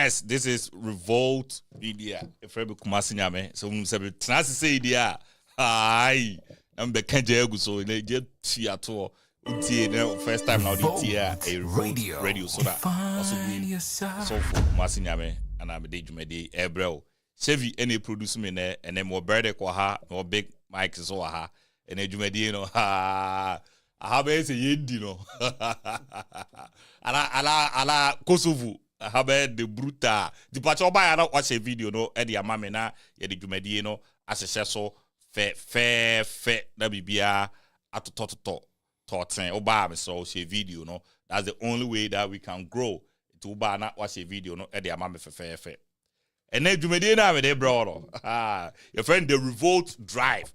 Yes, this is Revolt Media. If I be Kumasi Nyame, so we say tenase say idea. Aye, I'm the Kenja so they just see at all. First time now the tia a radio so that also be so for Kumasi Nyame and I'm the Jumedi Ebrel. Chevy any produce me there and then more birthday kwa ha no big mic so ha and then Jumedi no ha. I have a yendi no. Ala Kosovo. Habe the bruta the pacho ba na watch a video no e de amame na ye de dwumadie no asehye so fe na bibia atotototen oba me so she video no. That's the only way that we can grow to ba na watch a video no e de amame fe and then dwumadie na me de bro no your friend the revolt drive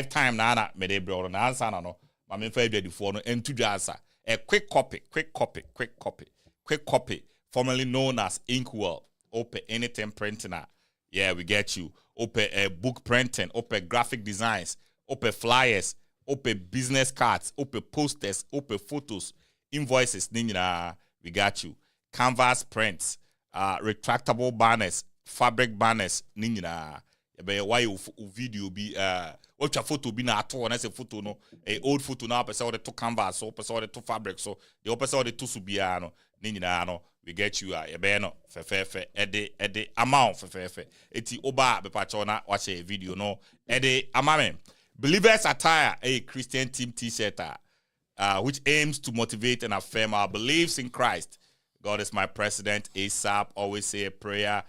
time na me de bro no na answer na no ma me fa adwadifo no entudwa answer a quick copy formerly known as Inkwell, open anything printing. Yeah, we get you. Open book printing, open graphic designs, open flyers, open business cards, open posters, open photos, invoices. We got you. Canvas prints, retractable banners, fabric banners. Why you video be what your photo be na at all? That's a photo no, a old photo now. Person the two canvas, so person the two fabric, so the opposite the two subiano. No. We get you a no fe ede amount fe eti oba be patona watch a video no ede amame believers attire a Christian team t-shirt which aims to motivate and affirm our beliefs in Christ. God is my president. ASAP, always say a prayer,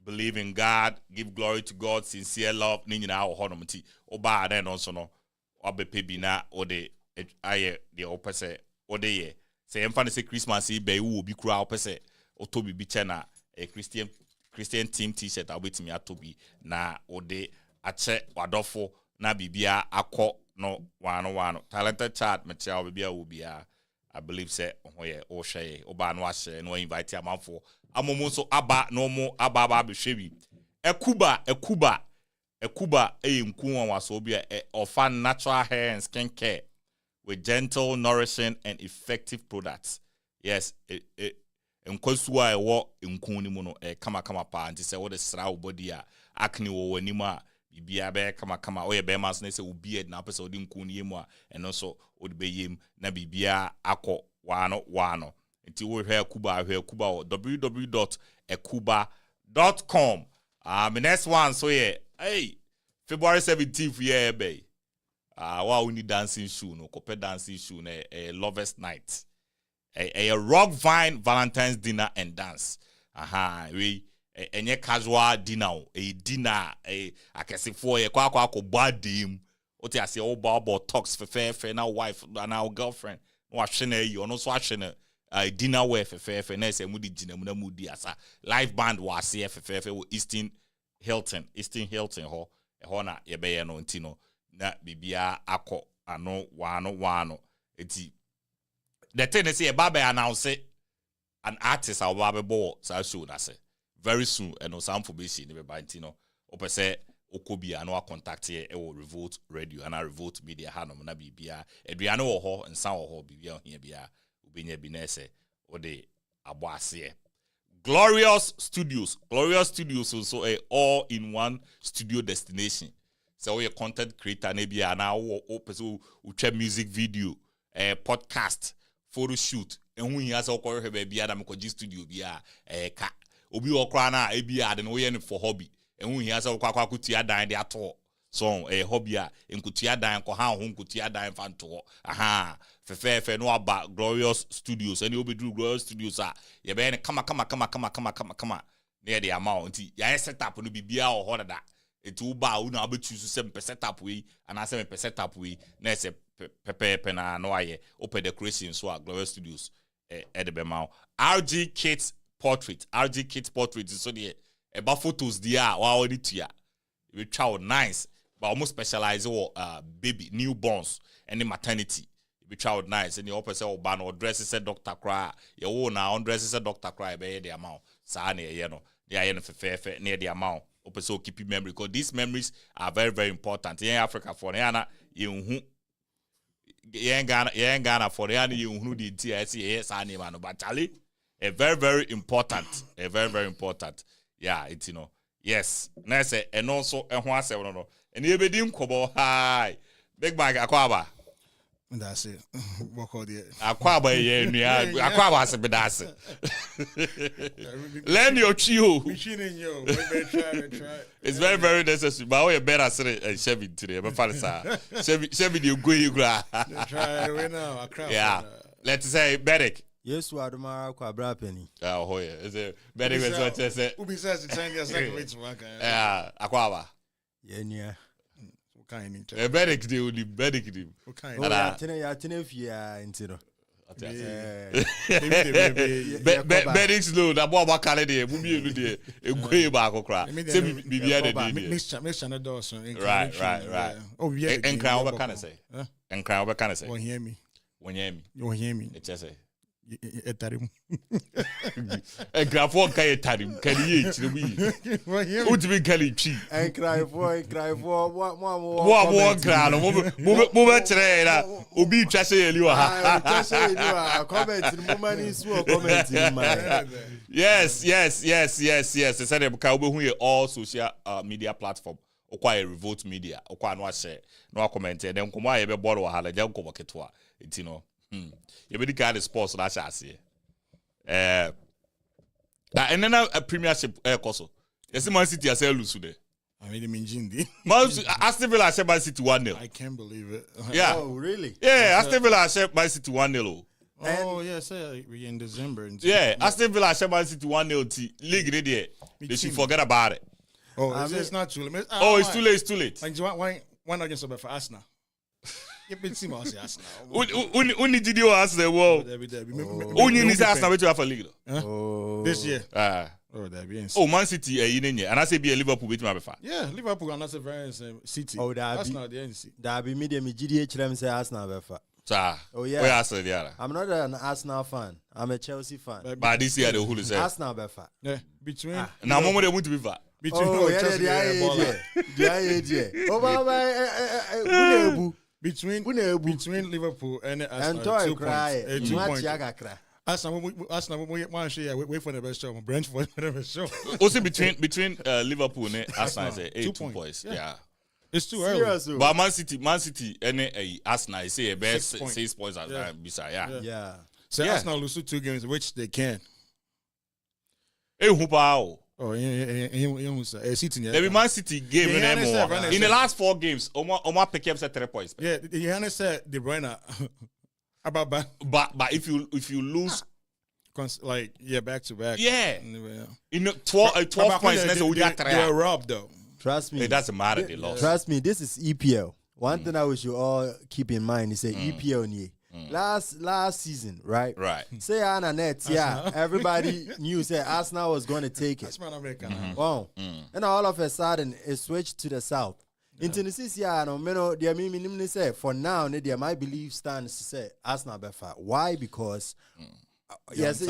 believe in God, give glory to God, sincere love ninja na honomti oba then also no obepe bi na ode aye the opposite ode say emfa say Christmas e be wo bi kura opese otobi bi chena a Christian team t-shirt awetimi atobi na ode ache wadofo na bibia akọ no wano talented child material bibia wo bia I believe say ohoye o hwe oba no ahye no invite amanfo amomo so aba no mo aba be hwebi ekuba nku waso bia offer natural hair and skin care with gentle, nourishing, and effective products. Yes, nkosua ewo nkuni mu no kama pa nti se wo de sra wo body a acne wo wanima bibia be kama o ye be mas na se wo beard na pese wo de nkuni yemu a eno so wo de be yem na bibia akọ wano nti wo hwe akuba www.ekuba.com. The next one so February 17th yeah be wow, we need dancing shoe, no copper dancing shoe, a lovers night, a rock vine Valentine's dinner and dance. We a casual dinner, a dinner, I can say for a quack bad dim. What I say, oh, Bob talks for fair, now wife and our girlfriend. Watching you no watching a dinner wear for fair, and moody dinner, moody as a live band was here for fair, Eastern Hilton, ho, a honor, ye be no tino. Na bibia akọ ano wano eti the thing is say baba announce an artist our baba bo sa show na say very soon and no some for be see ne be no opese okobia no contact here e wo Revolt Radio and Revolt Media hanom na bibia eduane wo ho nsa wo ho bibia here bia obenya bi na ese wo de abo ase Glorious Studios so a all in one studio destination. So we a content creator maybe and now o person who check music video, podcast, photo shoot, and when he has all correct baby Adam ko studio bia ka obi okra na e bia de no ye for hobby and when he has all kwakwa kutia dan de ato so hobby a nkutia dan ko ha ho nkutia dan fa nto fe no aba Glorious Studios and you be do Glorious Studios ye be kama near the amount ya set up no bibia o hoda it will bow now be choose 7% up we and 7% up we na say pepe na no aye open decoration so at Glorious Studios at the Bemau RG Kids Portrait so the about photos there wow it ya we child nice but almost specialize baby newborns and the maternity we child nice and the opposite or ban or dresses a doctor cry your own now dresses a doctor cry by the amount sa na ye no they are fair near the amount. So keep memory because these memories are very, very important. In Africa for Ghana, you Ghana for Ghana, you who did TSC, yes, I man, but Charlie, A very, very important. Yeah, it's Yes. Nice. And also and no. And you be dim kobo hi. Big bag akwaba. That's it. What called it? Akwaba akwaba se bedase. Learn your chill. Try. It's very, very necessary. But we better say Chevy today. But Chevy you go you gra. Try right now. Yeah. Let's say Beric. Yes, what am I penny? Oh yeah. Is it Beric is what I say? Who besides the Chinese second way to work? Yeah, akwaba. Yeah. Beric dey only Beric dey. Okay. Yeah, if you are into Beric slow. That boy about carry there. Mumi elu there. Egwe ba akokra. Say bibia dey dey. Mixture no doors. Right. Oh yeah. Enkran what can I say? Enkran what can I say? Won't hear me. You hear me. It just say. Etarim. Enkran for kai etarim. Can you eat the we? Who to be Kelly chi? and cry for what More crown. Move tray na. Obi twa say you I just say you are comment in moment is comment in my Yes. They said they can be all social media platform. Okwa revolt media. Okwa no share. No comment. Then come aye be board wahala. Jam ko ketewa. Enti no. You be the kind of sports that I see. And then a premiership koso. Yes, Man City as lose today. I made him in Jindi. Aston Villa share Man City 1-0. I can't believe it. Yeah. Oh, really? Yeah, Aston Villa share Man City 1-0. Oh, yes, we in December. Yeah, Aston Villa share Man City 1-0. League there. They should forget about it. Oh, it's not too late. It's too late. Why not just for Arsenal? You been seeing us Arsenal. Only did you ask the world. Only need Arsenal to have a league. This year. Man City and I say be a Liverpool with my befa. Yeah, Liverpool and that's a very City. Oh, Arsenal the NC. That be medium GDH them say Arsenal befa. Oh yeah. I'm not an Arsenal fan. I'm a Chelsea fan. But this year the whole is Arsenal befa. Yeah, between now moment they want to be fat. Between Chelsea between Liverpool and Arsenal, 2 points. 2 points. Arsenal, wait for the best show. Brentford for the best show. Also between Liverpool and Arsenal, 2 points. Yeah. It's too early. But Man City, and Arsenal, I say a best 6 points at Yeah. So Arsenal lose 2 games, which they can. Hey, who Oh, City. Maybe Man City game in the last 4 games. Omar pick up 3 points. Yeah, Johannes said De Bruyne about but if you lose back to back. Yeah. In 12 points they're robbed though. Trust me. It doesn't matter they lost. Trust me, this is EPL. One thing I wish you all keep in mind is EPL nie. Last season, right? Right. Say Anna Net, everybody knew say Arsenal was going to take it. Wow. And all of a sudden it switched to the south. Into the CCR, no, they mean say for now, they might believe stands to say Arsenal befa. Why? Because yes, we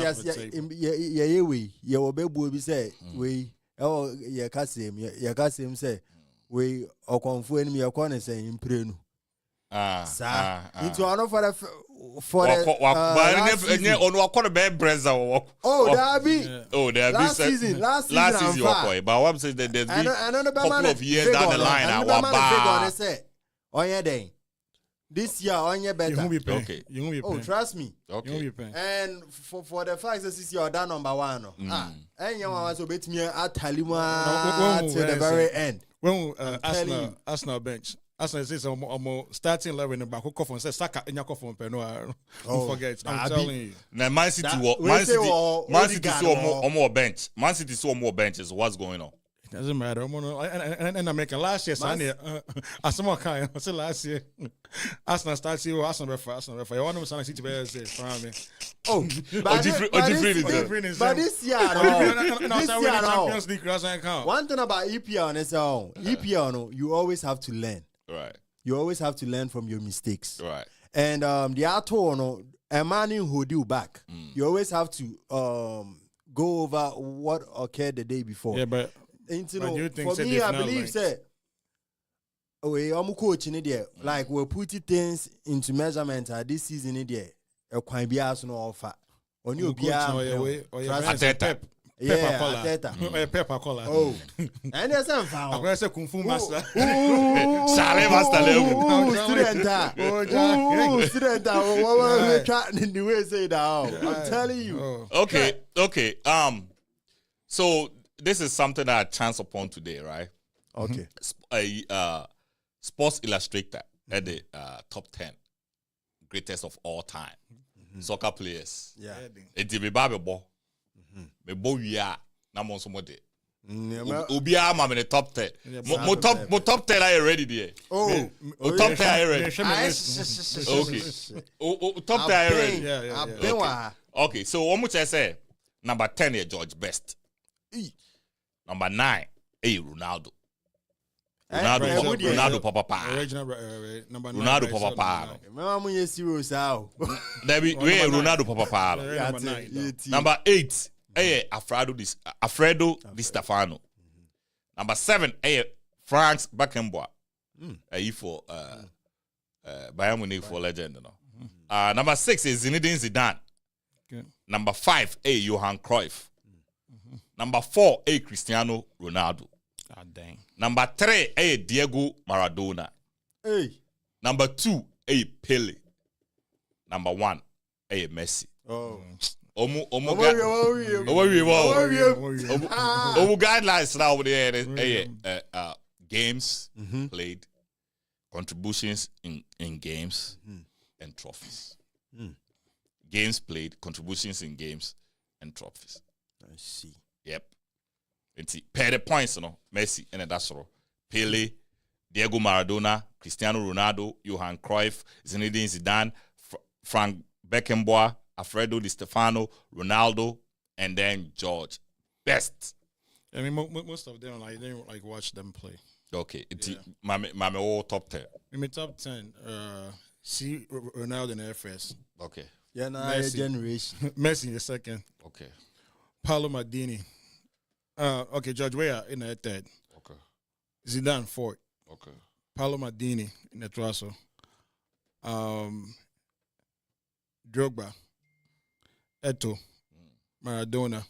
will be say we Kasim say we or confu enemy or corner say in prenu. Into honor for the last season but what I'm saying that there's been a couple of years down the line on your day this year on your better. Okay. Trust me. Okay. And for the fact that this year done number 1 and you want to bet me at Talima to the very end when Arsenal bench Arsenal says I'm starting 11 back. Who come says Saka in your coffin Peno. Don't forget. I'm telling you. Now Man City saw more bench. Man City saw more benches. What's going on? It doesn't matter. And I make a last year. As someone can say last year, Arsenal starts here. Arsenal refer. You want to say City better say from me. Oh, but this year, Champions League doesn't count. One thing about EPL on its own, EPL, you always have to learn. Right. You always have to learn from your mistakes. Right. And the Ato, a man who do back. You always have to go over what occurred the day before. Yeah, but for me, I believe say I'm coaching there. Like we're putting things into measurement this season there. A quite be as no offer. Oni obia. Ateta. Yeah, Ateta. Pepper color. Oh. And there's some found. I'm going to say Kung Fu Master. Sale master level. Student. What we trying in the way say that? I'm telling you. Okay. So this is something that I chanced upon today, right? Okay. Sports Illustrator at the top 10 greatest of all time soccer players. Yeah. It's the Bible. Me bo wia na mo so mo de. Obi am in the top 10. Mo top 10 are ready there. Oh, top 10 are ready. Okay. Top 10 are ready. Yeah. Okay, so what much I say? Number 10 is George Best. Number 9 Ronaldo. Ronaldo Papa. Ronaldo Papa. Remember you serious how? Ronaldo Papa. Number 8 Alfredo Di Stefano. Number 7 Franz Beckenbauer. For Bayern Munich for legend, number 6 is Zinedine Zidane. Okay. Number 5 Johan Cruyff. Number 4 Cristiano Ronaldo. Dang. Number 3 Diego Maradona. Hey. Number 2 Pele. Number 1 Messi. Oh. Omu guidelines now over there. Games played, contributions in games, and trophies. Games played, contributions in games, and trophies. I see. Yep. Per the points, Messi and that's all. Pele, Diego Maradona, Cristiano Ronaldo, Johan Cruyff, Zinedine Zidane, Frank Beckenbauer, Alfredo Di Stefano, Ronaldo, and then George Best. I mean, most of them they don't watch them play. Okay, my all top 10. In my top 10, see Ronaldo in the first. Okay. Yeah, now generation. Messi in the second. Okay. Paolo Maldini. Okay, George Weah in the third. Okay. Zidane fourth. Okay. Paolo Maldini in the Trasso. Drogba. Eto. Maradona.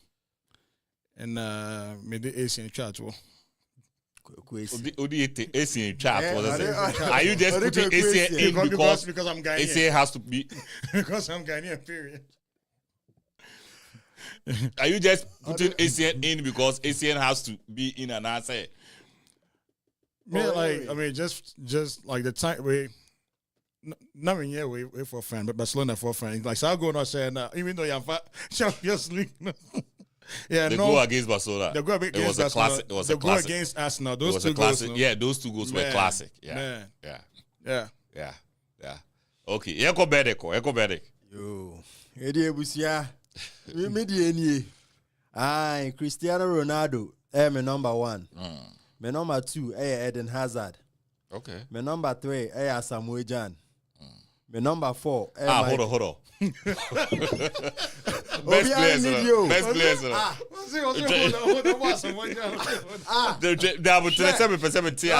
And maybe Asian chat. Asian chat. Are you just putting Asian in because I'm Ghanaian? Asian has to be because I'm Ghanaian, period. Are you just putting ACN in because ACN has to be in an answer? Yeah, just like the time we not in here we for a friend, but Barcelona for a friend. Like so I'll go and say now, even though you're Champions League. Yeah, go against Barcelona. They go against Barcelona. It was a classic. Go against Arsenal. Those two goals. No? Yeah, those 2 goals were classic. Yeah. Okay. Eko Bedek. Yo. Edi ebusia. Me di eni. Cristiano Ronaldo. My number 1. My number 2 Eden Hazard. Okay. My number 3 Samuel Jan. My number 4 hold on. Best players.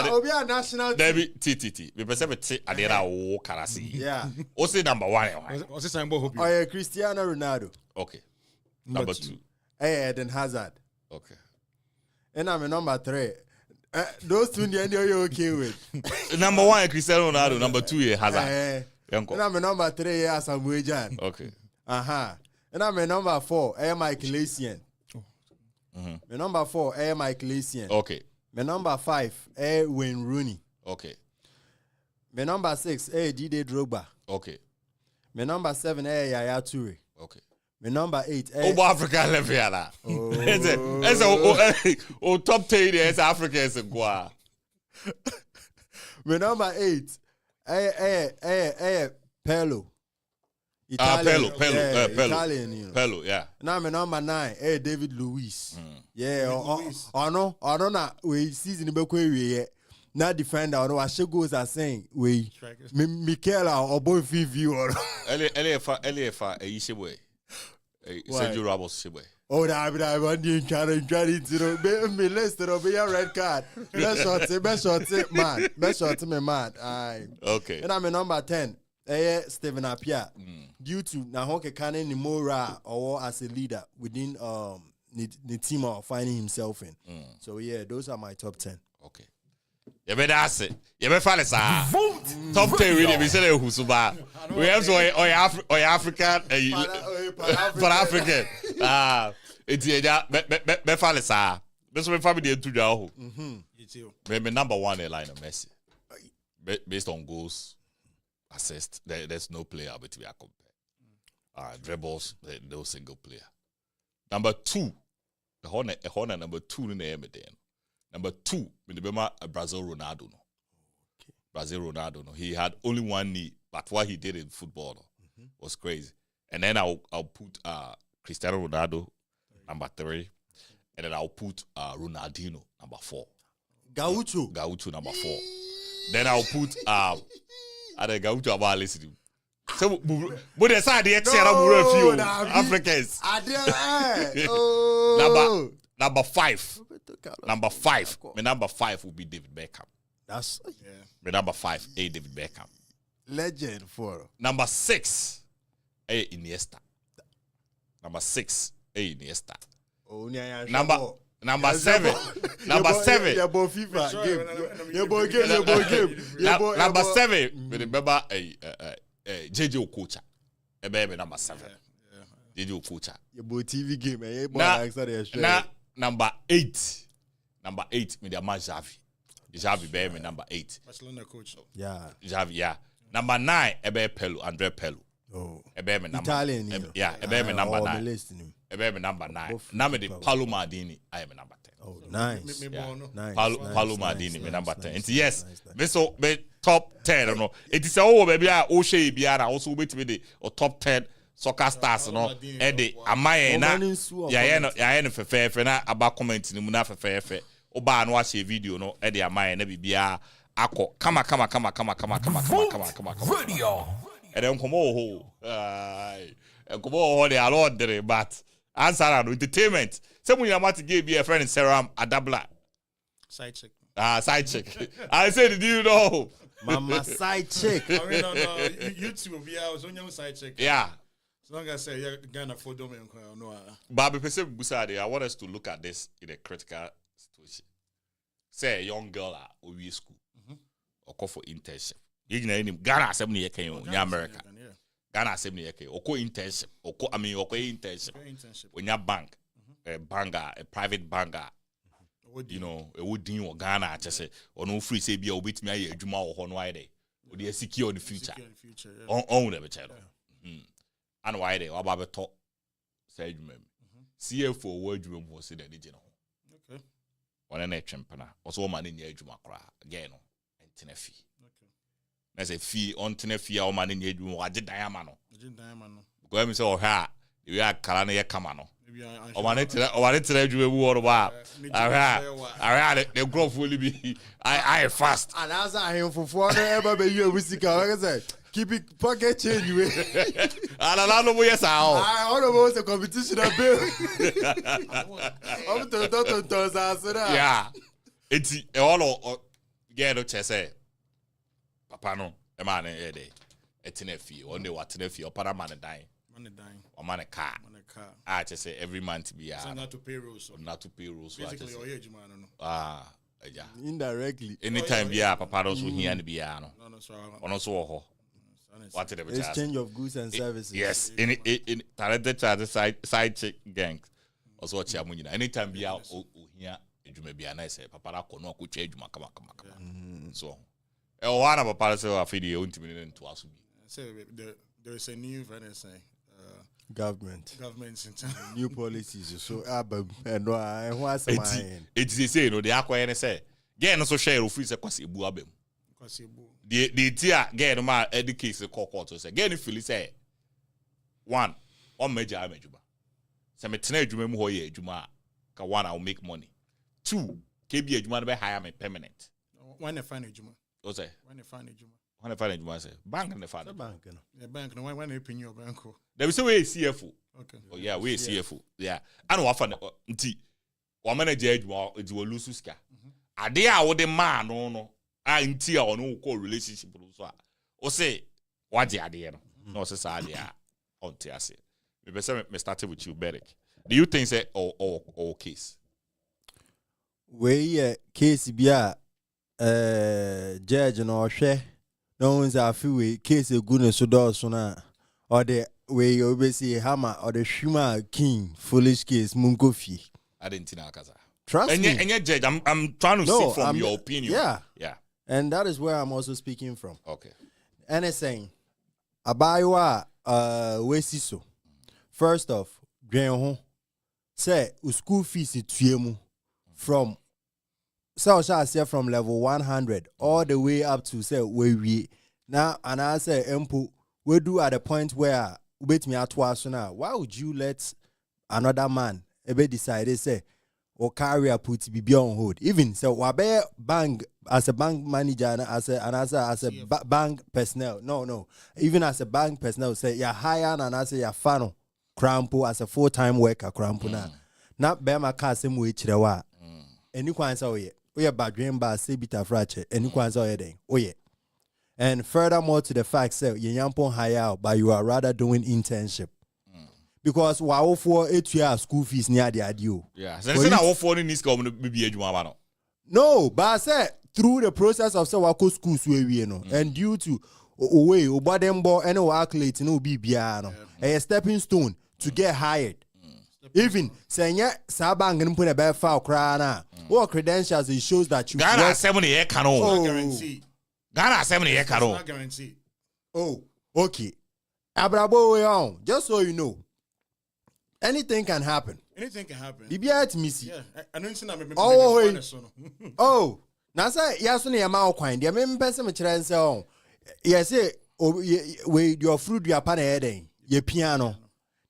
Obia national team. TTT. We perceive adera o karasi. Yeah. What's number 1? What's the symbol hope? Cristiano Ronaldo. Okay. Number 2. Eden Hazard. Okay. And I'm number 3. Those 2 you're okay with. Number 1 Cristiano Ronaldo. Number 2 Hazard. And I'm number 3 Samuel Jan. Okay. And I'm number 4 Michael Essien. My number 4 Michael Essien. Okay. My number 5 Wayne Rooney. Okay. My number 6 Didier Drogba. Okay. My number 7 Yaya Toure. Okay. My number 8 Over Africa level yala. It's top 10 is Africa is a gua. My number 8 Pello. Italian, Italian, you know. Pello, yeah. Now my number 9 David Luiz. Yeah, or no, we season the book we not defender or I should go as saying we Michaela or boy view or Elifa Ishibwe. Sergio Ramos Shibwe. Oh, I want you trying to me list of your red card. Best shot, man. Best shot, me man. Okay. And I'm a number 10. Stephen Appiah due to na hoke canon ni mora or as a leader within the team of finding himself in. So yeah, those are my top 10. Okay. You better ask it. You better find it. Top 10 really. We say who's about. We have so African, Pan-African. It's be find it. Best we family to do. Maybe number 1 Lionel Messi. Based on goals, assist. There's no player between our compare. Dribbles, no single player. Number 2, the Honor number 2 in the MDN. Number 2, remember Brazil Ronaldo. No. Okay. Brazil Ronaldo. No. He had only one knee, but what he did in football was crazy. And then I'll put Cristiano Ronaldo number 3, and then I'll put Ronaldinho number 4. Gaucho number 4. Then I'll put Gaucho about listening. So, but the side the few Africans. Number 5. Number 5. My number 5 will be David Beckham. That's My number 5, David Beckham. Legend for. Number 6, Iniesta. Number 6, Iniesta. Number 7. Number 7. FIFA game. Number 7. Remember JJ Okocha. Ebe number 7. JJ Okocha. Your TV game. Number 8. Number 8. Me the man Xavi. Xavi be me number 8. Barcelona coach. Yeah. Xavi, yeah. Number 9. Ebe Pelu. Andre Pelu. Oh. Ebe me number. Italian. Yeah. Ebe me number 9. Ebe me number 9. Now me the Paolo Maldini. I am number 10. Oh, nice. Nice. Paolo Maldini. Me number 10. And yes. So me top 10. No. It is all baby. O shey biara also wait me the top 10. Soccer stars no e de amaye na ya no fefe na aba comment ni mu na fefe oba no a share video no e de amaye na bibia akọ kama video e de nkomo ho nkomo ho de alod de but answer no entertainment say mu yamati give be a friend Seram Adabla side chick I said did you know mama side chick I mean on YouTube I was on your side chick yeah. As long as I say you're Ghana for domain, no. Baby, I want us to look at this in a critical situation. Say a young girl at OU school or call for internship. You know, Ghana 70 years in America. Ghana 70 years or co internship or co internship. When you're bank, a banker, a private banker. You know, a would deal Ghana just say or no free say be a bit me a Juma or Honwide. Or they secure the future. On the channel. And why they are about to talk, say, CFO word room was in the original. Okay. One an champion, also man in your Jumakra again, and Tenefi. Okay. There's a fee on Tenefi or man in your Jum, I did Diamano. Go and say, oh, ha, you are Kalania Kamano. I wanted to let you a word about. I had the growth will be I fast. And as I am for 4 ever be you a whiskey, like I said. Keep it pocket change. I don't know where I don't know the competition. Yeah, it's all get a chess. Papa no, a man a day. A tenefi, one day what tenefi or paraman dying. Or man a car. I just say every month to be not to pay rules. Not to pay rules. Basically, your age, man. Yeah. Indirectly. Anytime, yeah, Papa knows who he and be ano. On also. What exchange of goods and services. Yes, in talented child side chick gangs. Also, what you mean? Anytime be out here, you may be a nice papa. No, could change my come. So, one of a palace of video to us. There is a new government in town. New policies. So, and what's mine? It's the same. No, they are quite say. Get no so share of free sequence. The tear get my educate the court to say get if you say one major amajuba. Some juma ho ye juma ka one I'll make money. 2 KB juma be hire me permanent. When they find a juma. What say? When they find a juma. When they find a juma say bank and the find bank. The bank no when they pin your bank. There is a way CFO. Okay. Oh yeah, we CFO. Yeah. And what fan nti o manager juma e wo lose ska. Ade a wo de man no. Nti a ono ko relationship so a o say What the idea? No, it's a idea. On Tiasi. Me started with you, Beric. Do you think say or case? We case be a judge no share. No one's a few case a goodness so does or the way you always see hammer or the Shuma King foolish case Munkofi. I didn't know Kaza. Trust me. And yet, Judge, I'm trying to see from your opinion. Yeah. And that is where I'm also speaking from. Okay. And it's saying Abaywa Wesiso. First off, Gren say school fees tuemu from so shall I say from level 100 all the way up to say where we now and I say empo we do at the point where wait me at twice now. Why would you let another man ever decide say or carrier put be on hold? Even so wabe bank as a bank manager and as a bank personnel. No. Even as a bank personnel say you're higher and I say you're fan crampo as a full-time worker crampo na. Not bear my car same way chirewa. Any kwan say oye bad dream ba say bita fracture. Any kwan say then. Oye. And furthermore to the fact say you yampon higher but you are rather doing internship. Because wow for 8 years school fees near the adio. Yeah. So say na for ni ska be adwuma ba no. No, but I said through the process of say wako schools we no and due to way obadembo any accolade no be bia no. A stepping stone to get hired. Even saying Sabang and put a bad file cry what credentials it shows that you Ghana 70 year cano. Guarantee. Ghana 70 year cano. Not guarantee. Oh, okay. Abrabo way on, just so you know. Anything can happen. Anything can happen. Bibia at Missy. Yeah, I don't see that. Oh, now say yes on your mouth coin. The main person which I say, yes, we your fruit, your pan heading, your piano.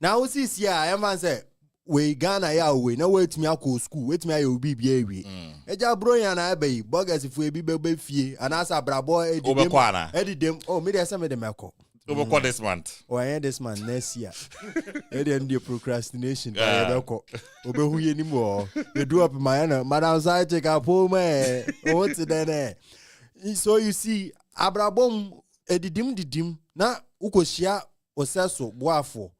Now, see, yeah, I say, we Ghana, ya, we no wait me, I'll school, wait me, I will be baby. A job, bro, and I be bogus if we be baby fee, and as a brabo, Eddie them, oh, maybe some of them are called. Over this month. Oh, I end this man next year. The procrastination. Over who anymore? You do up in my honor. Madam side take up home, man. What's it then? So you see, Abrabom, didim. Na ukoshia oseso boafo.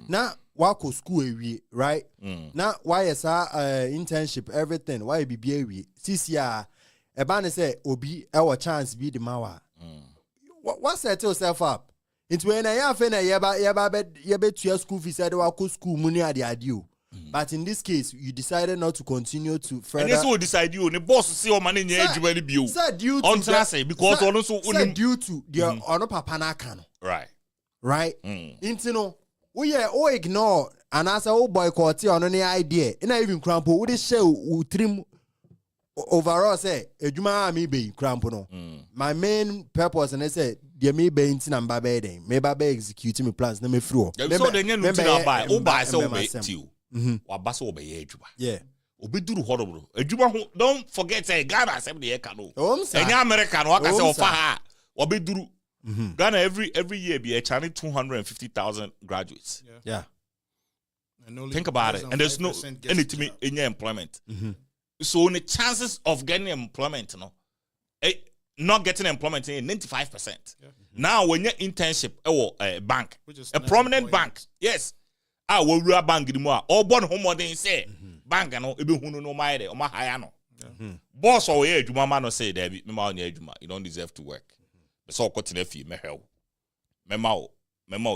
Na wako school ewie, right? Na why is internship everything? Why be ewie? CCR. Ebane say obi our chance be the mawa. What set yourself up? It's when I have yeba school fees at the school money at the adio. But in this case, you decided not to continue to further. And this will decide you. The boss see your money in your age. Sir, due to because also due to the honor papa kano. Right. Intino. We ignore and as a boycott on any idea. And I even crampo. Would show trim. Overall, say, Ejuma me be crampono. My main purpose, and I said, there may be in number bedding, maybe executing me plans, me through. So then you know, buy so you. Or basso obey Ejuma. Yeah. Obi do horrible. Ejuma, don't forget, say, Ghana 70 year canoe. Any American, what I say, for Obi do. Ghana every year be a Chinese 250,000 graduates. Yeah. Think about it. And there's no anything in your employment. So the chances of getting employment, not getting employment is 95%. Now when you're internship or a bank, a prominent bank, yes. I will run bank anymore. Or born home they say bank no ebi hunu no my or my higher no. Boss or age man no say there be you don't deserve to work. The so continue fee me hell. Memo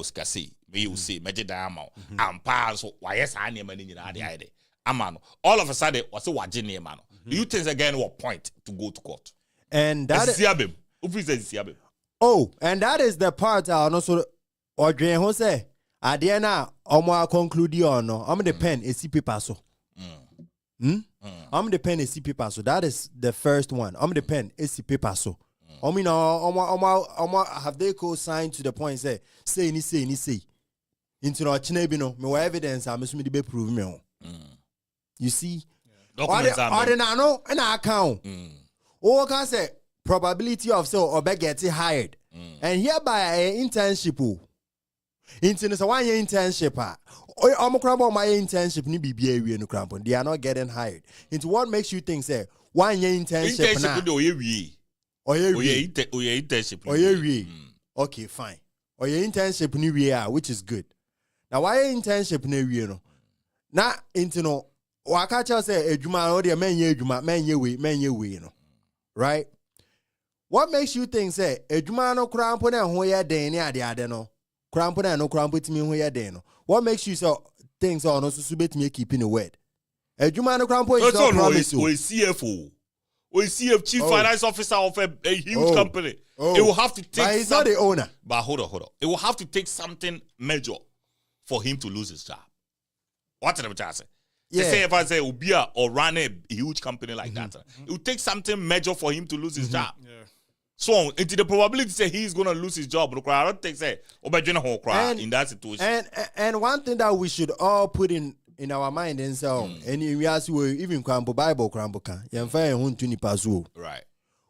skasi me you say me jidama am pass why yes I name any na ade. Amano. All of a sudden, what's a wajini man? Do you think again what point to go to court? And that is and that is the part I also or Jose. Adiana, Omo conclude on no. I'm the pen a CP paso. I'm the pen a CP paso. That is the first one. I'm the pen a CP paso. I mean, have they co-signed to the point say ni. Into no chinebino, me evidence I must be prove me. You see, ordinary and account. Or can say probability of so or getting hired, and hereby an internship. Into a 1 year internship. I'm crumble my internship. Ni BBA no crampon. They are not getting hired. Into what makes you think say 1 year internship? Internship. Okay, fine. or your internship ni we are, which is good. Now why internship ni we no? Na into no waka tell say ejuma or the men ye we no. Right? What makes you think say ejuma no krampo na ho ye den ni ade no? Krampo na no krampo timi ho ye den no. What makes you so things are no so betimi keeping the word? Ejuma no krampo is not promise. We CFO. We CF chief finance officer of a huge company. It will have to take. But he's not the owner. But hold on. It will have to take something major for him to lose his job. What did I say? Yeah. Say if I say Ubia or run a huge company like that, it will take something major for him to lose his job. Yeah. So into the probability say he's gonna lose his job, I don't think say in that situation. And one thing that we should all put in our mind and so and we ask you even Bible right.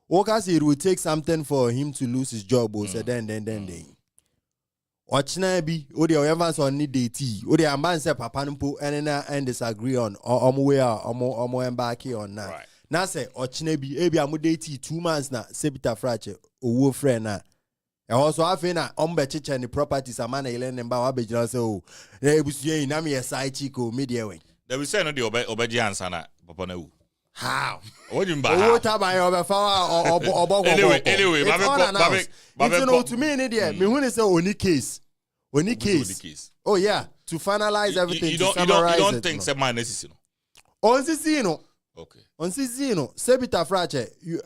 Because it will take something for him to lose his job, so then they. Ochina bi o de evans on need tea o de man say papa npo and disagree on way omo embark on na right. Na say ochina bi e bi amode tea 2 months na sebita frache owo friend na e also afi na ombe chiche ni properties amana ile nemba wa bejira say o e busuye na me side chick o media we they will say no the obeji answer na papa na wu how what you mba o ta ban obefa obogo anyway babe to me ni there me hu ni say oni case oh yeah to finalize everything you don't think say man necessary on sisi no okay on sisi no sebita frache you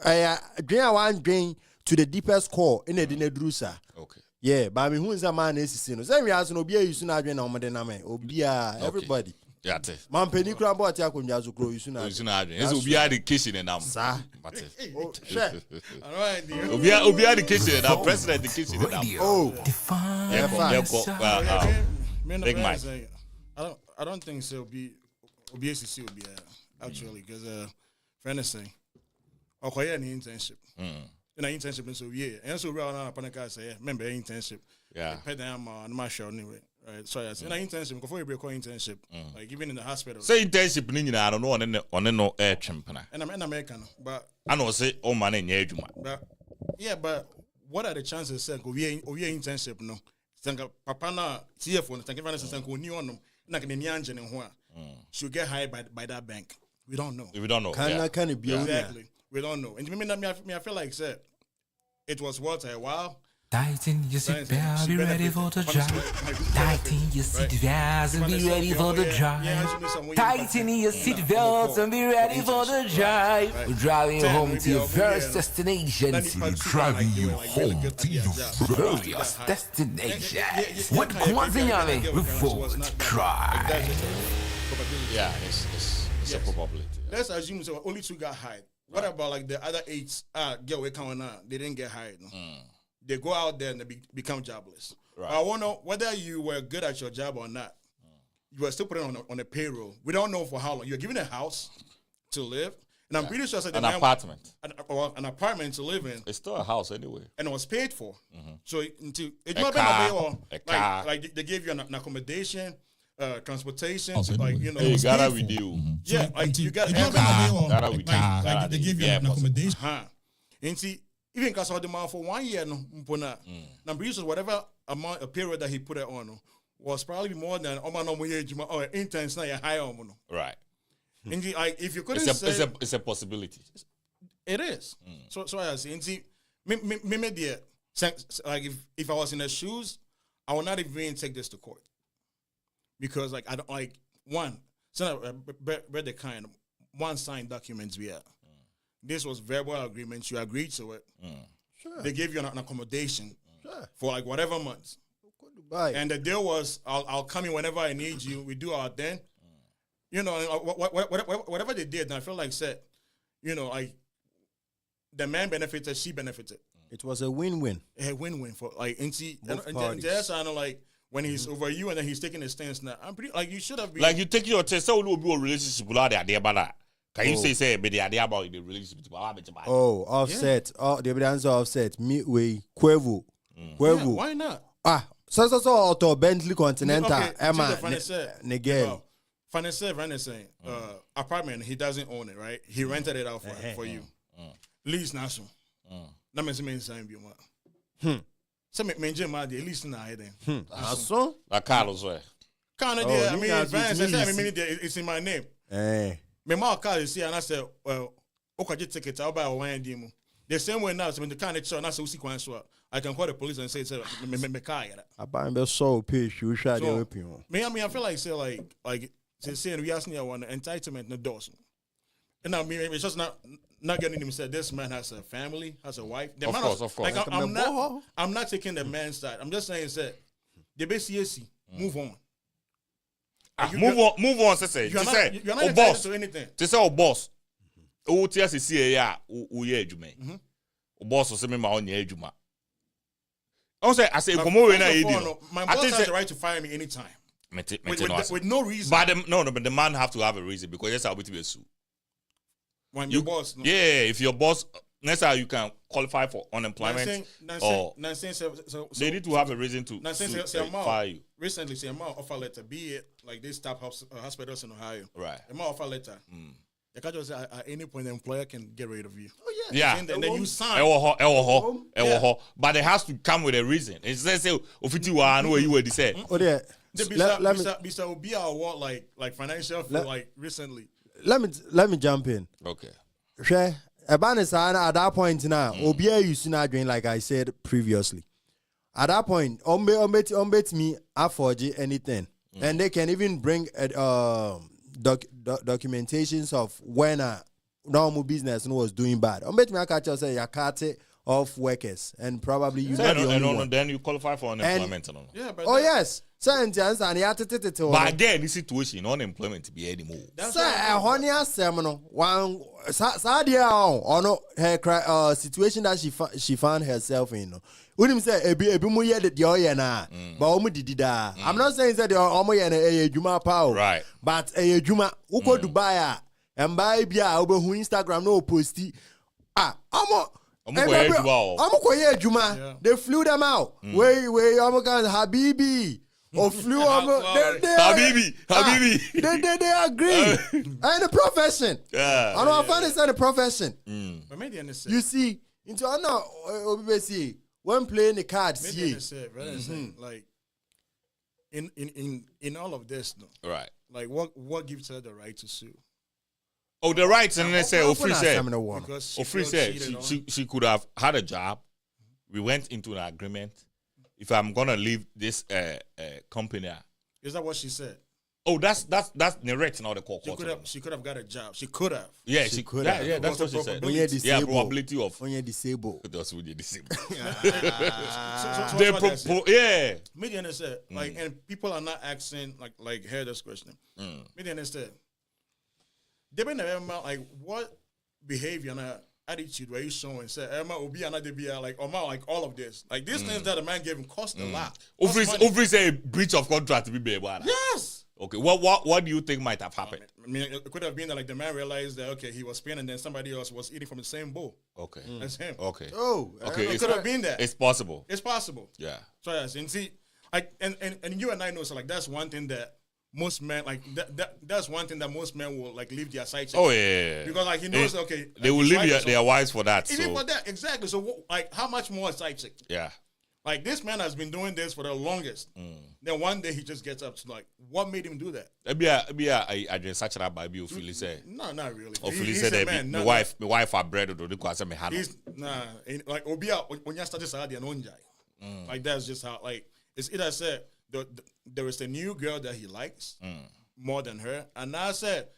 drain one drain to the deepest core in the dinedrusa okay yeah but me hu say man necessary no say we ask no be use na drain na omde na me obia everybody yeah te man peni kura bo ati akonja so kro use na drain is obia the kitchen and am sir but share alright obia the kitchen and president the kitchen and am Big Mike. I don't think so. Be ACC will be actually because friend is saying, okay, an internship. In an internship, and so yeah, and so we are on a panica say, remember internship. Yeah. Pay them on my show anyway. Right. So yes, in an internship, before you break internship, like even in the hospital. Say internship, I don't know on no air champion. And I'm an American, but I know say oh man in but yeah, but what are the chances that we internship no? Papa na CFO na tanke finance sanko ni onom na ke ni anje ne ho a should get hired by that bank. We don't know. We don't know. Can it be exactly? We don't know. And me I feel like said it was worth a while. Tighten your seatbelt, be ready for the drive. Tighten your seatbelts and be ready for the drive. Tighten your seatbelts and be ready for the drive. We're driving home to your first destination. We're driving you home to your various destinations. With Kumasi Nyame, we forward drive. Yeah, it's a probability. Let's assume so only 2 got hired. What about like the other 8 get away coming out? They didn't get hired. No? They go out there and they become jobless. Right. I want to know whether you were good at your job or not. You were still putting on a payroll. We don't know for how long. You're given a house to live, and I'm pretty sure an apartment, an apartment to live in. It's still a house anyway, and it was paid for. So until it a might car, be a car. Like they gave you an accommodation, transportation. So like you know, you gotta with you. Yeah, like you got like they give you an accommodation. And see. Even because I had the man for 1 year, no, number uses whatever amount of period that he put it on was probably more than or interns now higher. Right. And if you couldn't it's a possibility. It is. So I see. And see, me like if I was in the shoes, I would not even take this to court because like I don't like one. So read the kind one signed documents we have. This was verbal agreements. You agreed to it. Sure. They gave you an accommodation for like whatever months. And the deal was, I'll come in whenever I need you. We do our thing. You know, whatever they did, and I feel like said, you know, like the man benefited, she benefited. It was a win-win. A win-win for like, and see, and parties. I know like when he's over you and then he's taking a stance now. I'm pretty like you should have been like you take your test. So will be a relationship there, can you say but the idea about the relationship? Offset. Yeah. Oh, the evidence offset. Midway, Quavo. Yeah, why not? So auto Bentley Continental. Okay, Emma Nigel. Finance saying apartment, he doesn't own it, right? He rented it out for you. Lease national. That means sign be So me Jim at least na then. So That Carlos way. Canada there, I mean advance. I say I mean it's in my name. Me ma call you see and I say well, okay, ticket I'll buy a wine demo. The same way now, so when the kind of show, now so see kwan so I can call the police and say me car ya. I buy me so pitch you shot the open. Me I feel like say like saying we asking you one entitlement no doors. And I mean it's just not getting him said this man has a family, has a wife. The Of man course. Like I'm not taking the man's side. I'm just saying say the best move on. Move on, say. You're not Oh entitled boss. to anything. To say oh boss. O tia se see ya o ye adwuma. O boss say me ma on ye adwuma. I say komo we na ye di. My boss has the right to fire me anytime. With no reason. But but the man have to have a reason because yes, I'll be to sue. When your boss, yeah, if your boss, next time you can qualify for unemployment, or they need to have a reason to fire you. Recently, say amount offer letter, be it like this top hospitals in Ohio, right? Amount offer letter. You can't just say at any point the employer can get rid of you. Oh yeah, and then you sign. But it has to come with a reason. It says, "Ofiti wa no you were say." Oh yeah. Let me be our like financial like recently. Let me jump in. Okay. Sure. At that point now, Obia you see not doing like I said previously. At that point, ombet me afford anything, and they can even bring documentations of when a normal business was doing bad. Ombet me I catch say ya cut of workers, and probably you. Then you qualify for unemployment. Yeah, but yes. But again, this situation, unemployment be anymore. Honey, one her situation that she found herself in. Wouldn't say ebi mu ye de oye na, but omu didi da. I'm not saying that omu ye na juma power, right? But juma uko Dubai and buy bia obehu Instagram no posti. Juma. They flew them out. Wait, Habibi. Or flew over. Habibi. They agree. And the profession. Yeah. I know I find it's the profession. You see, into obviously when playing the cards, like in all of this, no. Right. Like what gives her the right to sue? Oh, the rights, and they say, Ofri said she could have had a job. We went into an agreement. If I'm gonna leave this company, is that what she said? Oh, that's narrating all the court. She could have got a job. She could have. Yeah, she could have. Yeah, that's what she said. Yeah, probability of when you're disabled. That's when you're disabled. Yeah. Media said like, and people are not asking like hear this question. Media said they been like what behavior and attitude were you showing? Say Emma will be another be like all of this. Like these things that a man gave him cost a lot. Ofri say breach of contract to be able. Yes. Okay. What do you think might have happened? I mean, it could have been that like the man realized that okay, he was paying and then somebody else was eating from the same bowl. Okay. That's him. Okay. Oh, okay. It could have been that. It's possible. It's possible. Yeah. So yes, and see, like and you and I know so like that's one thing that most men like that's one thing that most men will like leave their side check. Oh yeah. Because like he knows okay they will leave their wives for that. Even for that, exactly. So like how much more side check? Yeah. Like this man has been doing this for the longest. Then one day he just gets up to like, what made him do that? I just such a bad you feel say. No, not really. He's said that my wife are bread or the say me hand. Like Obia when you started Saudi and Onjai. Like that's just how like it's either said there is a new girl that he likes more than her, and I said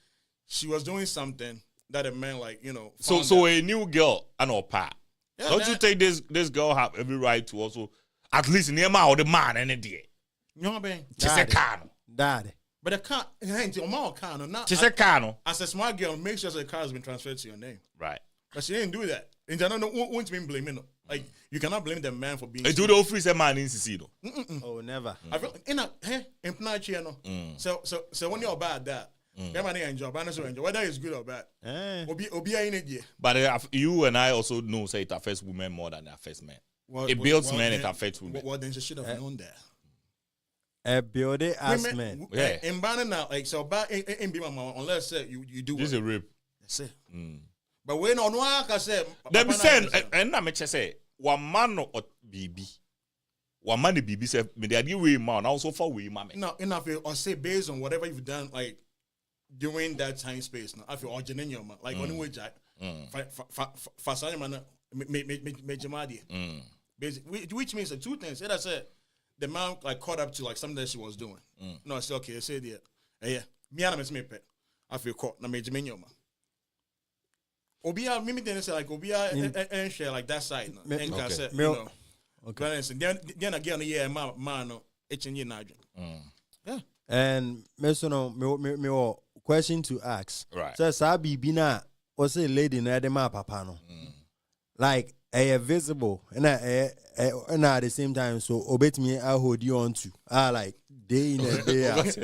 she was doing something that a man like So a new girl and or pa. Yeah, don't you think this girl have every right to also at least name out the man any day? You know what I mean? She said Kano. Daddy. But the car ain't Kano. Not she said Kano. As a smart girl, make sure the car has been transferred to your name. Right. But she didn't do that. And I don't know won't be blaming her. Like you cannot blame the man for being. Do the Ofri say man in Sicily? Oh, never. I feel in So when you're bad that. Enjoy, whether it's good or bad. But you and I also know say it affects women more than it affects men. It builds men, it affects women. Well, then she should have known that. Build it as men. Yeah. In banning now, like so bad in be my mama unless you do. This is a rape. That's it. But when on one I said they be saying and I make say one man or BB. one money be say me the idea way man also for way man. No, enough or say based on whatever you've done like during that time space. No, I feel original man like on way jack. Fasani man me jamadi. Which means the two things. I said the man like caught up to like something that she was doing. No, I said okay. I said yeah. Me and me pet. I feel caught. Na me jamani man. Obia, me then say like Obia and share like that side. No, and okay. Say, you know. Okay. Then again, yeah, man, no, it's in your Yeah. And me question to ask. Right. So Sabi Bina was a lady in the map, papa no. Like a visible and at the same time, so obey me, I hold you on to. Like day in and day out.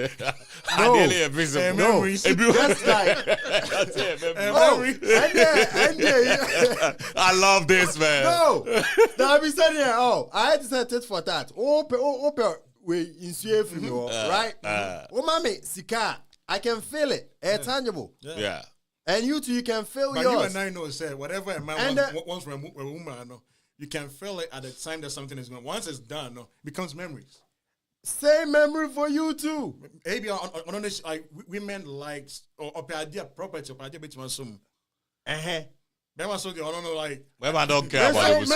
No, visible. No, just like That's it, man. oh, and yeah. I love this, man. No, that be said here. Oh, I had to set it for that. Open, we in from you, right? Oh, mommy, sika, I can feel it. It's tangible. Yeah. And you too, you can feel but yours. you and I know, say whatever a man wants from a woman, no, you can feel it at the time that something is going. Once it's done, no, it becomes memories. Same memory for you too. Maybe on this, like women likes or idea property or idea between some. Bema so I don't know like. Bema don't care about it. Me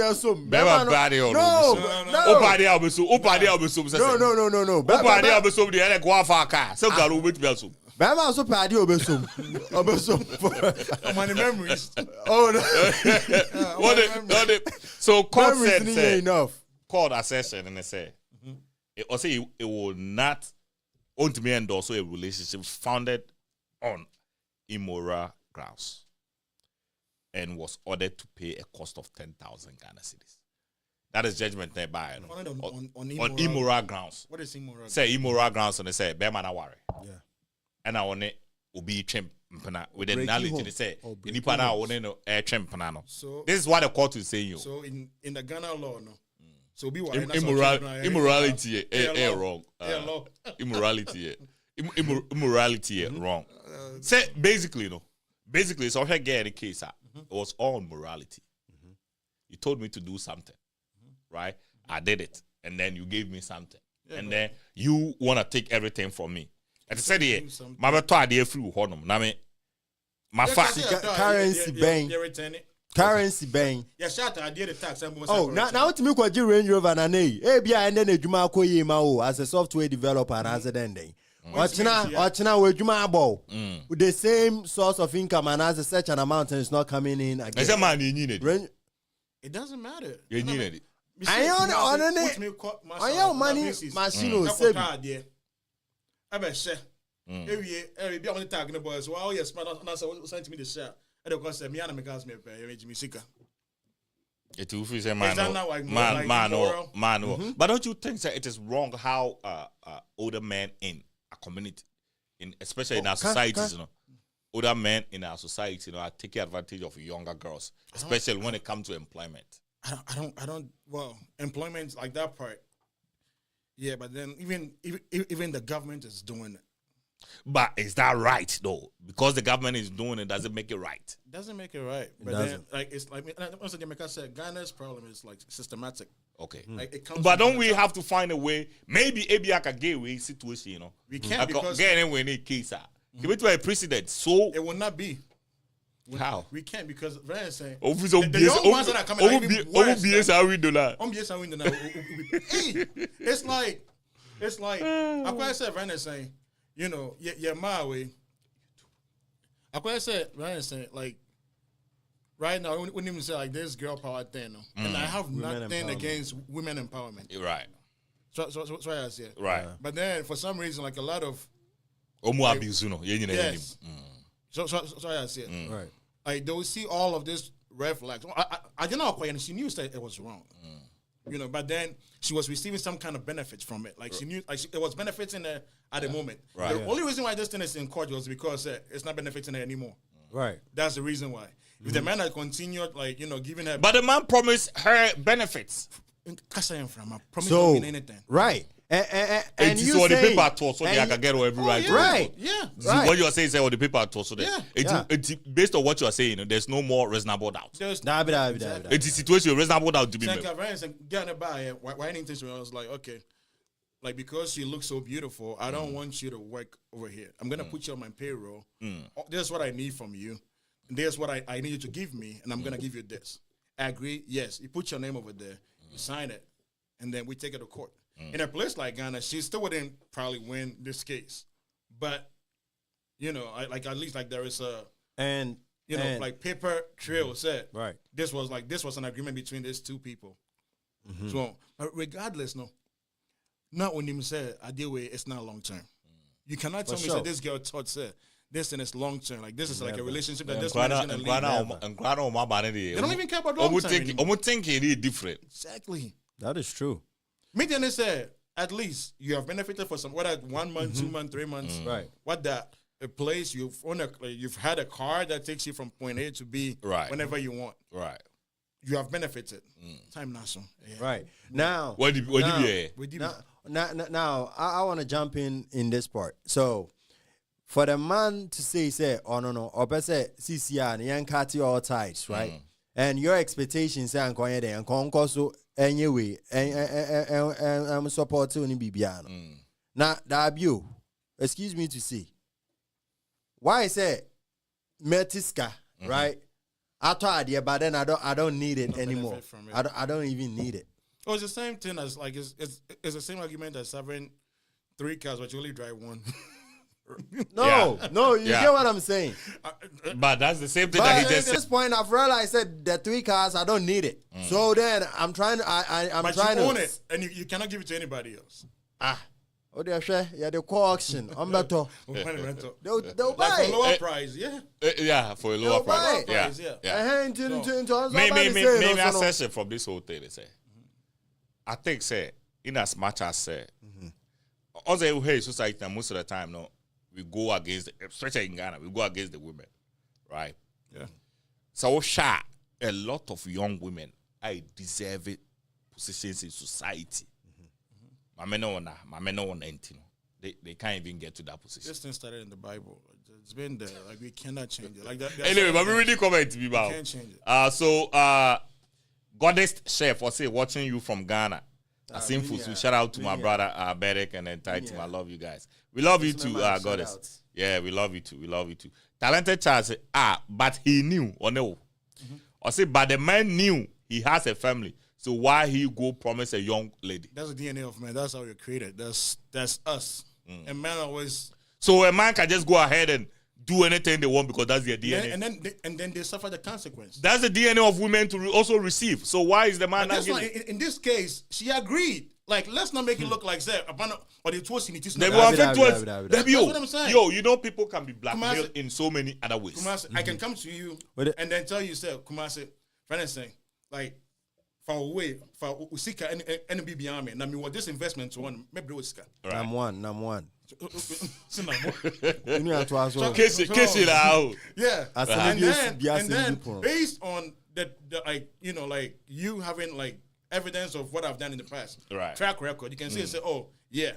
assume. Bema body or no. Opadi abesu. No. Opadi abesu the ele go afa car. So garu wait me assume. Bema so padi obesum. Money memories. Oh no. What it? So court said enough. Called a session and they say it also it will not ultimately endorse a relationship founded on immoral grounds and was ordered to pay a cost of 10,000 Ghana cedis. That is judgment there by on immoral grounds. What is immoral? Say immoral grounds and they say be man worry. Yeah. And I want it will be trim with the knowledge they say nipa na want no trim no. So this is what the court is saying you. So in the Ghana law no. So be immorality wrong. Immorality wrong. Say basically so I get the case it was all morality. You told me to do something, right? I did it, and then you gave me something, and then you want to take everything from me. And I said here, my better idea flew honum. Na me, my currency bank. Currency bang. Yeah, shut I did the tax. Oh, now to me what you Range Rover na nay. And then a Juma Koye Mao as a software developer and as a dending. Watchna with Juma Bow. With the same source of income and as a such an amount is not coming in again. As a man you need it. It doesn't matter. You need it. I own money machine save. I bet share. Every be on the tag in the boys. Well, yes, man, sent me the share. I don't say me and me guys me pay music. It will say man. But don't you think that it is wrong how older men in a community, especially in our societies, older men in our society, are taking advantage of younger girls, especially when it comes to employment. I don't. Well, employment like that part. Yeah, but then even the government is doing it. But is that right though? Because the government is doing it, does it make it right? Doesn't make it right. But then, like it's like once again, like I said, Ghana's problem is like systematic. Okay. Like it comes. But don't we have to find a way? Maybe Abiaka gateway situation, We can't because get anywhere in a case. Give it to a precedent. So it will not be. How? We can't because Ryan saying the young ones that are coming are even worse. It's like I quite said Ryan saying. My way. I quite said, Ryan said, like, right now, we wouldn't even say, like, there's girl power thing, and I have nothing against women empowerment. Right. So I said. Right. But then, for some reason, like, a lot of... Yes. So I said. Right. Like, they'll see all of this red flags. I didn't know, and she knew that it was wrong. But then she was receiving some kind of benefits from it. Like she knew, like it was benefiting her at the moment. Right. The only reason why this thing is in court was because it's not benefiting her anymore. Right. That's the reason why. If the man had continued, like giving her, but the man promised her benefits. So anything. Right. And you so the saying, paper toss so they can get every right. Right. Yeah. Right. What you are saying is the paper toss so Yeah. it's based on what you are saying. There's no more reasonable doubt. It's a situation reasonable doubt to be made. Why anything? I was like, okay, like because you look so beautiful, I don't want you to work over here. I'm gonna put you on my payroll. This is what I need from you. This is what I need you to give me, and I'm gonna give you this. I agree. Yes, you put your name over there, you sign it, and then we take it to court. In a place like Ghana, she still wouldn't probably win this case, but you know, at least like there is a like paper trail said right. This was an agreement between these two people. So, but regardless, not when him said I deal with it's not long term. You cannot tell me that this girl thought said this and it's long term. Like this is like a relationship that this man is gonna leave. They don't even care about long term. I'm thinking it is different. Exactly. That is true. Me then they said at least you have benefited for some 1 month, 2 months, 3 months. Right. What that a place you've had a car that takes you from point A to B whenever you want. Right. You have benefited. Time now, son. Yeah. Right. Now what do you Now I want to jump in this part. So for the man to say, oh no, or say CCR and young Kati all tides, right? And your expectations say I'm going there and so anyway, and I'm supporting Bibiano. Now that you, excuse me to say, why I say Metiska, right? I thought but then I don't need it anymore. I don't even need it. Oh, it's the same thing as like it's the same argument as having 3 cars but you only drive one. No, you get what I'm saying. But that's the same thing that he just said. At this point, I've realized that the 3 cars I don't need it. So then I'm trying to. I'm but trying you to own it, and you cannot give it to anybody else. Oh, they're sure. Yeah, the co-auction. I'm better. They'll buy like for a lower price, yeah, for a lower price. Maybe I say from this whole thing. They say, I think say in as much as say, also hey society most of the time we go against, especially in Ghana, we go against the women, right? Yeah. So a lot of young women I deserve positions in society. My men on anything. They can't even get to that position. This thing started in the Bible. It's been there. Like we cannot change it. Like that. Anyway, but we really comment to me about. We can't change it. So Goddess Chef, or say watching you from Ghana. So shout out to my brother Berek and entire team. I love you guys. We love you too, Goddess. Yeah, we love you too. We love you too. Talented child say, but he knew or no. Or say, but the man knew he has a family. So why he go promise a young lady? That's the DNA of man. That's how you're created. That's us. And man always. So a man can just go ahead and do anything they want because that's their DNA. And then they suffer the consequence. That's the DNA of women to also receive. So why is the man not giving? In this case, she agreed. Like, let's not make it look like that. Or the towards in it is not. That's what I'm saying. Yo, you know people can be blackmailed in so many other ways. Kumasi, I can come to you and then tell you, say, Kumasi, for instance, like, for Usika and BB Army. Now, me what this investment one, maybe Usika. I'm one. Yeah. And then based on the like, you know, like you having like evidence of what I've done in the past, track record, you can say, oh yeah.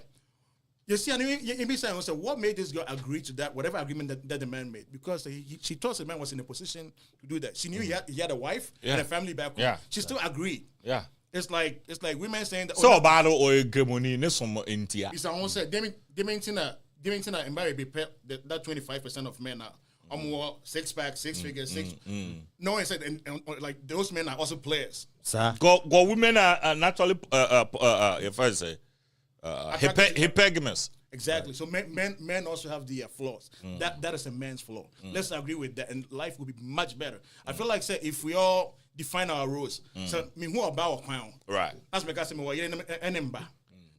You see, you be saying, what made this girl agree to that, whatever agreement that the man made? Because she thought the man was in a position to do that. She knew he had a wife and a family back home. Yeah. She still agreed. Yeah. It's like women saying that. So battle or hegemony, ne some intia. It's our own said. They maintain that that 25% of men are more 6-pack, 6 figures, 6. No one said, and like those men are also players. Go women are naturally if I say. Hypergamous. Exactly. So men also have the flaws. That is a man's flaw. Let's agree with that, and life will be much better. I feel like say if we all define our roles. So me who about crown. Right. That's because me what enemba.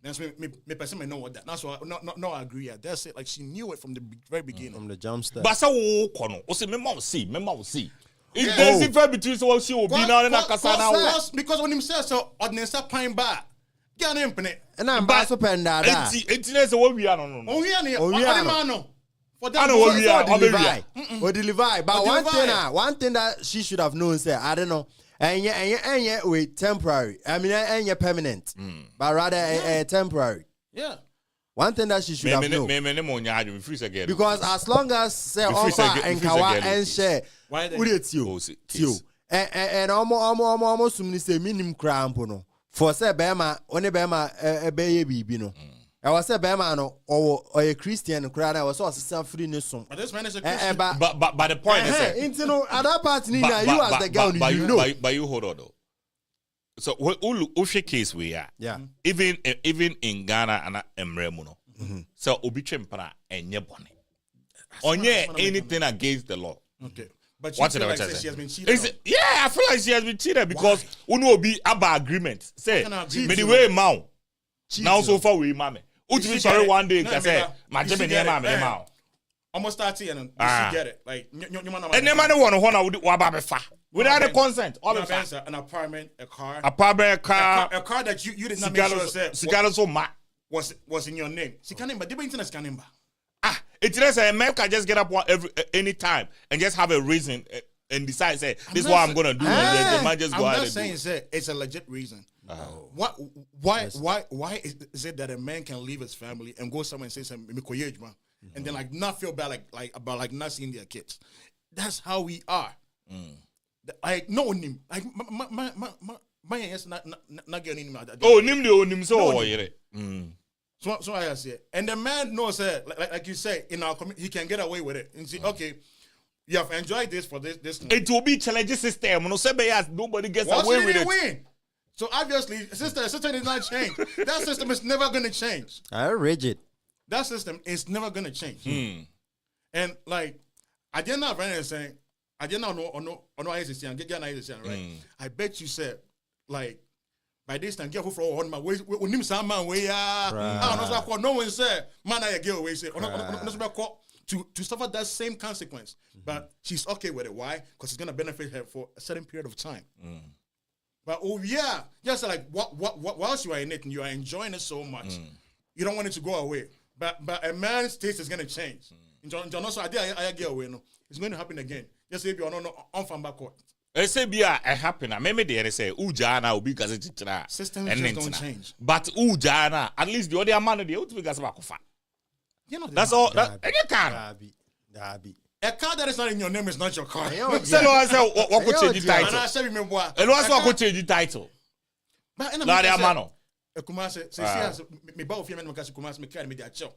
That's me person may know what that. That's why no I agree. That's it. Like she knew it from the very beginning. From the jump start. But so kono. O say me mama see. If there's a difference between so what she will be now and Akasa because when him says so ordinance pine bar. And I'm back to Penda. It's what we are no. Oh, yeah, for that, or the Levi. But one thing that she should have known, say, I don't know, and yet with temporary. I mean, and yet permanent, but rather temporary. Yeah. One thing that she should have known. Because as long as say offer and kawa and share, would it you? And almost say minimum cramp no. For say Bema, only Bema a baby no. I was a Bema no or a Christian crowd. I was also some free news. But this man is a Christian. But the point is, into no other part, you as the girl, you know. But you hold on though. So Ushe case we are. Yeah. Even in Ghana and Emremuno. So Obi Chempara and Yebone. Onye anything against the law. Okay. But she feel like she has been cheated. Yeah, I feel like she has been cheated because Uno be about agreement. Say me the way mount. Now so far we mame. Uti sorry one day I say my jebe near mame. Almost 30 and she get it. Like and the man want to fa. Without the consent, all of that. An apartment, a car, a car that you did not make sure was in your name. But they bring in a scanning. It's just a man can just get up any time and just have a reason and decide say this is what I'm gonna do. The man just go ahead. I'm not saying it's a legit reason. Why is it that a man can leave his family and go somewhere and say something and then like not feel bad about not seeing their kids? That's how we are. Like no him. Like my is not getting him. Oh, nim so So I say, and the man knows that, like you say, in our community, he can get away with it. And say, okay, you have enjoyed this for this. It will be challenging system. Nobody gets away with it. Win. So obviously, system is not change. That system is never going to change. Rigid. That system is never going to change. And like, I did not saying, I did not know right? I bet you said, like, by this time, get for one man. We need some man. We are. No one said, man, I get away. Say, to suffer that same consequence. But she's okay with it. Why? Because it's gonna benefit her for a certain period of time. But oh yeah, just like what whilst you are in it and you are enjoying it so much, you don't want it to go away. But a man's taste is gonna change. John also I get away. No, it's going to happen again. Just say you're not on fan back court. I say be a happen. Maybe they say Ujana will be gazette. Systems just don't change. But Ujana, at least the other man they ought to be gazabakofa. You know that's all. That you can. A car that is not in your name is not your car. So I say what could change the title? And also could change the title. But in a mano. Kumasi say me ba ofie men makasi Kumasi me carry me dia chow.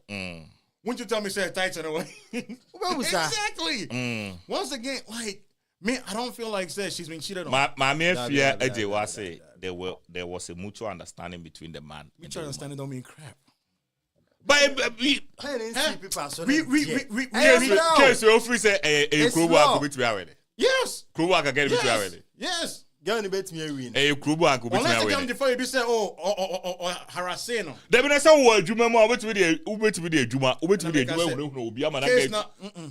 Won't you tell me say a title away? Exactly. Once again, like me, I don't feel like she's been cheated on. My main fear, AJ, was say there was a mutual understanding between the man. Mutual understanding don't mean crap. But we Yes. Kruwa can get it. Yes. Girl, you bet me win. Kruwa can unless they come before you say or harassing no. They be say wo adwuma mu obet be the adwuma no obi ama na get.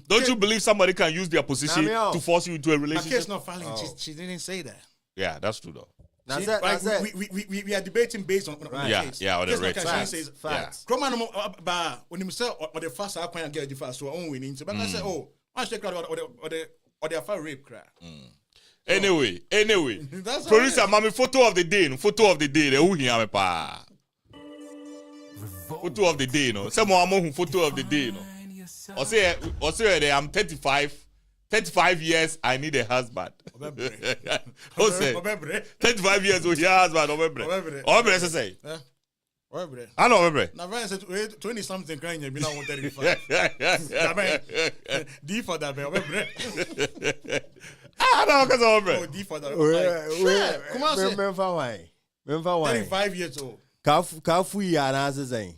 Don't you believe somebody can use their position to force you into a relationship? Case not filing. She didn't say that. Yeah, that's true though. We are debating based on case. Yeah, on the right facts. Kroma no ba when him say or the first I can get the first so on winning. So but I say I check out or the affair rape cry. Anyway, producer, mommy, photo of the day. Who here me pa? Photo of the day, no. Someone photo of the day, no. Or say, I'm 35 years. I need a husband. Who say? 35 years. Oh, yeah, husband. Obebre say. I know, Obebre. Now, Ryan said 20 something crying. You be now 35. D for that, Obebre. I know, because oh, D for that. Come on, remember why? 35 years old. Kafu ya na say.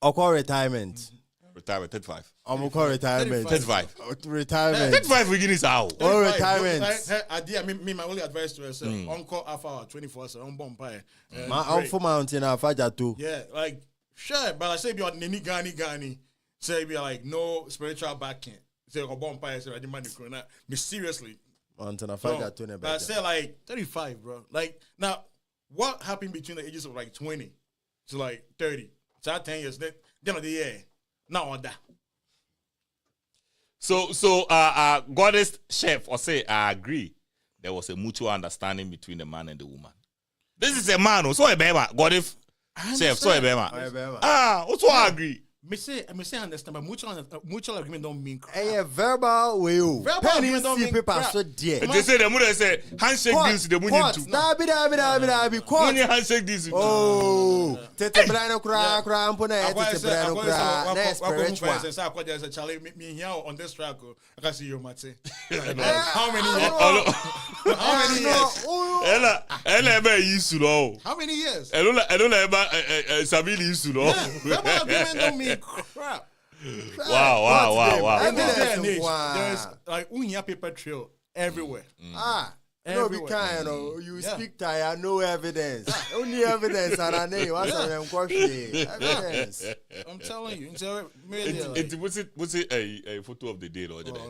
Oko retirement. Retirement 35. I'm call retirement. 35. Retirement. 35 beginning how? Oh, retirement. My only advice to herself, uncle after 24 so on bumpire. My uncle mountain afaja too. Yeah, like sure, but I say be on nini gani. Say be like no spiritual backing. Say on bumpire say the money corona. Me seriously. Mountain afaja too ne. But I say like 35, bro. Like now what happened between the ages of like 20 to like 30? So 10 years then the year. Now on that. So goddess chef or say I agree there was a mutual understanding between the man and the woman. This is a man, so a baby goddess Say so Ebema. Also agree. Me say understand, but mutual agreement don't mean crap. A verbal way. Verbal agreement don't mean paper crap. so dear. They say the money say handshake deals the money too. Dabi. Money handshake deals. Oh, tete brano kra ampona tete brano kra. Na spiritual. Say I there's a Charlie me here on this track. I can see you, Mate. How many years? How many years? Ella be used to know. How many years? I don't ever Sabili used to know. Verbal agreement don't mean crap. Wow. In this day and age, there's like unya paper trail everywhere. No, be kind. You speak Thai, no evidence. Only evidence, and I know what's evidence. I'm telling you. What's it a photo of the day or the day?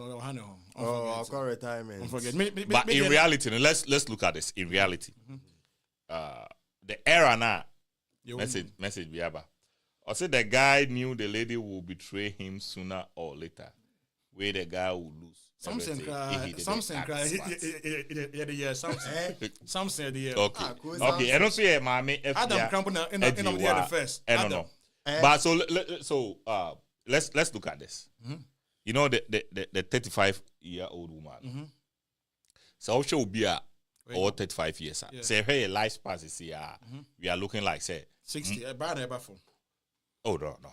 I'll call retirement. But in reality, let's look at this. In reality, the era now. Message Biaba. I said the guy knew the lady will betray him sooner or later. Where the guy will lose. Something cry. Yeah. Okay. I don't see mommy. Adam Crampon in the first. I don't know. But so let's look at this. You know the 35-year-old woman. So she will be or 35 years. Say her lifespan is here. We are looking like say 60. Oh no.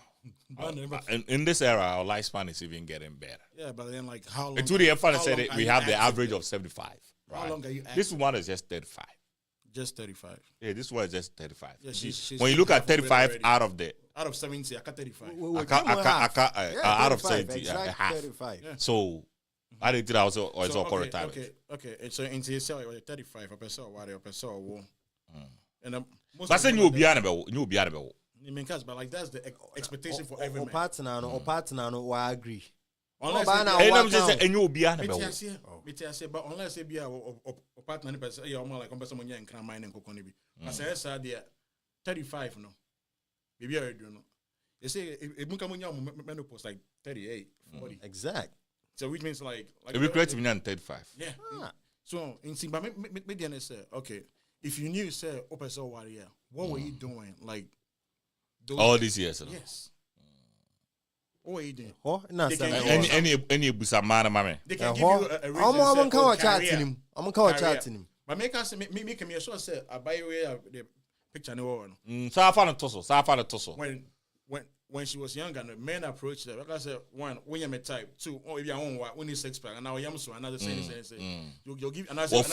In this era, our lifespan is even getting better. Yeah, but then like how long? And to the FN said it, we have the average of 75. Right? How long are you active? This one is just 35. Just 35. Yeah, this one is just 35. Yeah, she's when you look at 35 out of 70, I got 35. Out of 70, exactly half. 35. Yeah. So I did it also call retirement. Okay. And so into yourself, 35. A person won. And but I said you will be able. But like that's the expectation for every man. Partner, no, I agree. Unless you will be able. But unless they be a partner, person, yeah, more like a person when can mine and cook on it. I say, sir, 35, no. Maybe I do know. They say if you come on your menopause like 38, 40. Exact. So which means like we create me 35. Yeah. So in see, but maybe say, okay, if you knew, say, Open warrior, what were you doing? Like all these years. Yes. What were you doing? Any busamana mame. They can give you a reason. I'm going to chat him. But make us make me sure say I buy away the picture no one. So I found a tussle. When she was younger, the men approached her. Like I said, one, when you're type, two, oh, if you're on what, when you 6 pack, and now you're so another say, you'll give, and I said,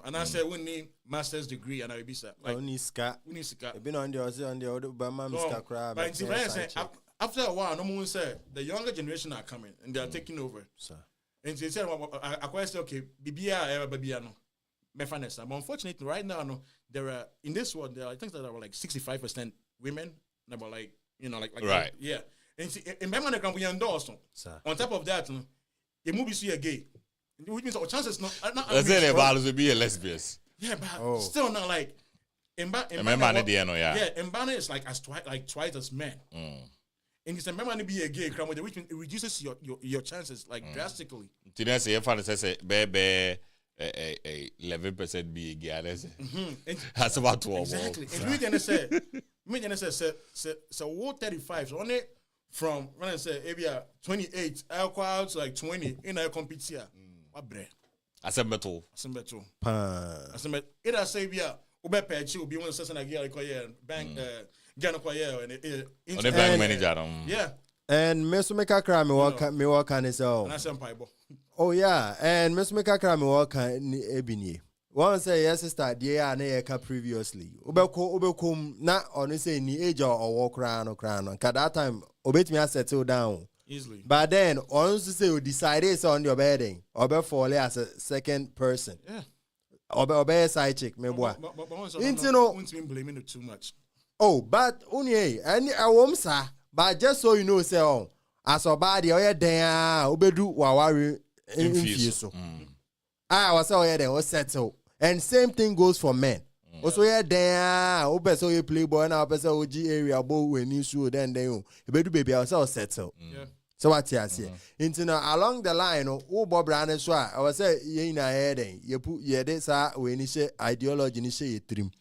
and I said, we need master's degree, and I will be set. Like, we need ska. Been on the other, but mom ska crab. But after a while, no one said the younger generation are coming and they are taking over. And they said, I question, okay, Bibia, Babiano, Mefanessa. But unfortunately, right now, no, there are in this world, there are things that are like 65% women, about like, right, yeah. And see, in Bama, can be endorsed. On top of that, the movies see a gay. Which means our chances not. Let's say the values will be a lesbian. Yeah, but still not like. In Mbana is like twice as men. And it's a man to be a gay crime, which means it reduces your chances like drastically. Today, say if I say baby, 11% be a gay, that's about 12. Exactly. And we can say, so what 35? So only from when I say maybe 28, alcohol to like 20 in a competition. What bread? I said metal. It I say we are Ube Patch will be one session I get bank Gano and the bank manager. Yeah. And Mr. Mekakra me walk on his own. Oh yeah, and Mr. Mekakra me walk on Ebony. One say yes, sister, dear and previously. Ubekum not on say ni age or walk around or crown. And at that time, obey me I settle down. Easily. But then, once you say you decide it's on your bedding, or be fall as a second person. Yeah. Or be a side chick, me boy. But once been blaming it too much. Oh, but only any a woman, sir. But just so you know, say on as a body or your day, obedu wawari infuse. I was all there was settled. And same thing goes for men. Also, yeah, there, obe so you playboy now, person OG area, boy, when you show then you better baby, I was all settled. Yeah. So what you say? Into now along the line, oh, Bob Brandon, so I was say, you in a heading, you put your days when you say ideology, you say trim.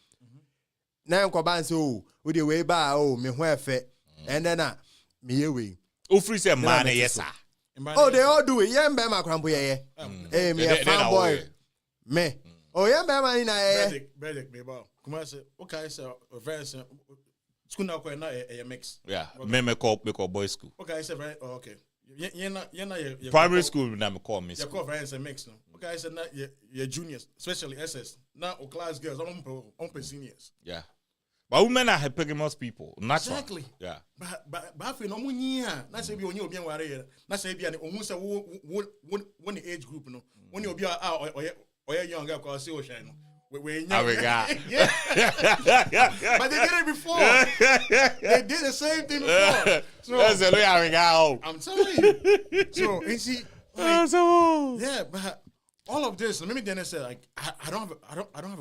na nkoba say oh we dey way ba oh me ho efe and then me we Ofri say man yes sir. Oh, they all do it. Yeah, be my crampo yeah. Hey, me a fanboy. Me. Oh, yeah, be my na yeah. Bedic me ba. Kumasi okay say verse school na ko na a mix. Yeah, me call boys school. Okay, say very okay. You Primary school na me call me. You call verse mix no. Okay, say na your juniors, especially SS. Now o class girls on seniors. Yeah. But women are hypergamous people. Natural. Exactly. Yeah. But if no munya, na say bi onye obi anware here. Na say bi an ohun say one age group no. When you obi or young girl cause say o shine no. We yeah. But they did it before. They did the same thing before. So that's the way I go. I'm telling you. So you see, like, yeah, but all of this. Let me then say like I don't have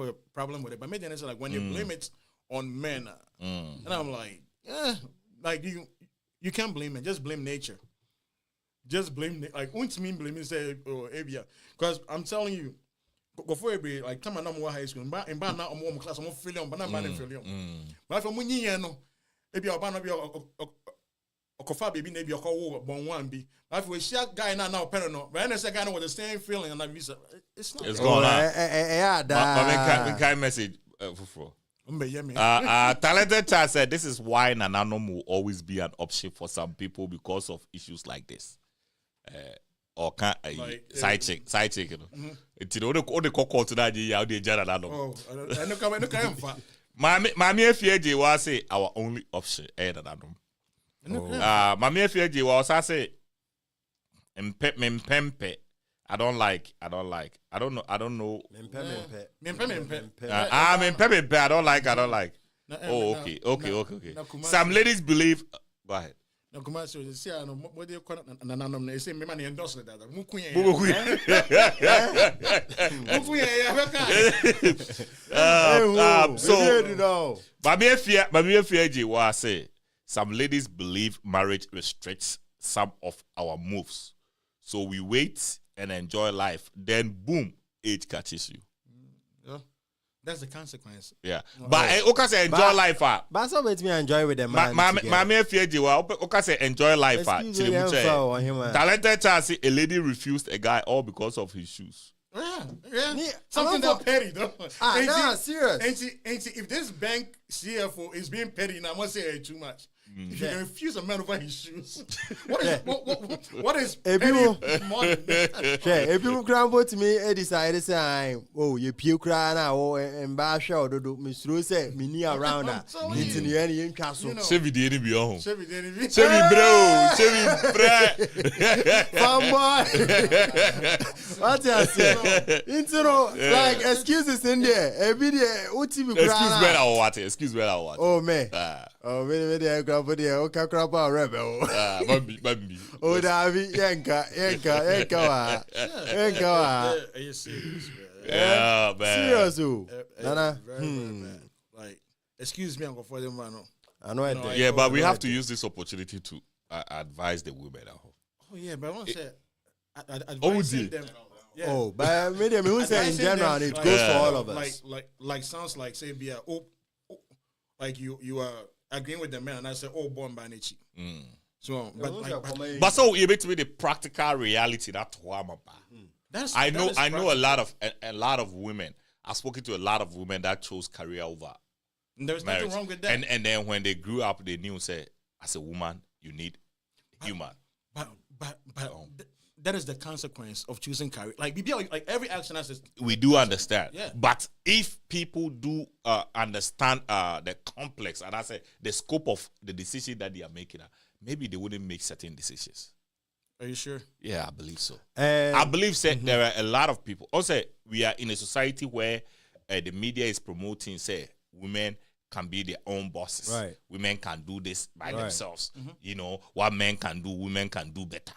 a problem with it. But maybe then say like when you blame it on men, and I'm like, yeah, like you can't blame it. Just blame nature. Just blame like won't mean blame say oh Abia because I'm telling you. Before every like time I'm high school, but in now I'm class, I'm feeling, but I'm feeling. But if I'm winning, no, maybe I'll ban a coffee baby, maybe a call bon one be. But if we see a guy now paranoid, but I say a guy with the same feeling, and it's not. It's gone. Yeah, that. Kind message for. Talented Child said, "This is why Nananom will always be an option for some people because of issues like this." Or can't side chick, you know. It's all the cocoa to that year, the Janadano. Oh, I know come for. Mammy FJ was say our only option, Mammy FJ was I say, Pempe. I don't know. Pempe. I don't like. Oh, okay. Some ladies believe. Go ahead. No, Kumasi, see, I know what do you call it? And they say, me man endorse that. So, Babie Fiaji was say some ladies believe marriage restricts some of our moves, so we wait and enjoy life. Then, boom, age catches you. That's the consequence. Yeah. But okay say enjoy life. But so let me enjoy with them. Mammy okay say enjoy life. Talented Child say a lady refused a guy all because of his shoes. Yeah. Something that petty though. Serious. Ain't if this bank CFO is being petty, now I must say too much. If you refuse a man over his shoes, what is petty money? If people crumble to me, decide to say, oh, you puke cry now, and bash out, do Miss Rose say, me near around that. It's in the end, in castle. Save the enemy home. Save the enemy. Save Fanboy. What I say? Like excuses in there. Every day, Excuse me, what? Oh, man. Oh, maybe but yeah, okay, crap out rebel. Bambi. Oh, Davi, Yanka. Are you serious, man? Yeah, man. Serious, Nana. Like, excuse me, Uncle for them, man. I know it. Yeah, but we have to use this opportunity to advise the women at home. Oh yeah, but I want to say, advising them. Yeah. Oh, but maybe who say in general, it goes for all of us. Like sounds like say, be like you are. Agreeing with the man, and I said, "Oh, born by nature." So, but so you make to me the practical reality that I know a lot of women. I've spoken to a lot of women that chose career over. There's nothing wrong with that. And then when they grew up, they knew say, as a woman, you need human. But that is the consequence of choosing career. Like every action has. We do understand. Yeah. But if people do understand the complex and I say the scope of the decision that they are making, maybe they wouldn't make certain decisions. Are you sure? Yeah, I believe so. I believe there are a lot of people. Also, we are in a society where the media is promoting, say, women can be their own bosses. Right. Women can do this by themselves. You know, what men can do, women can do better.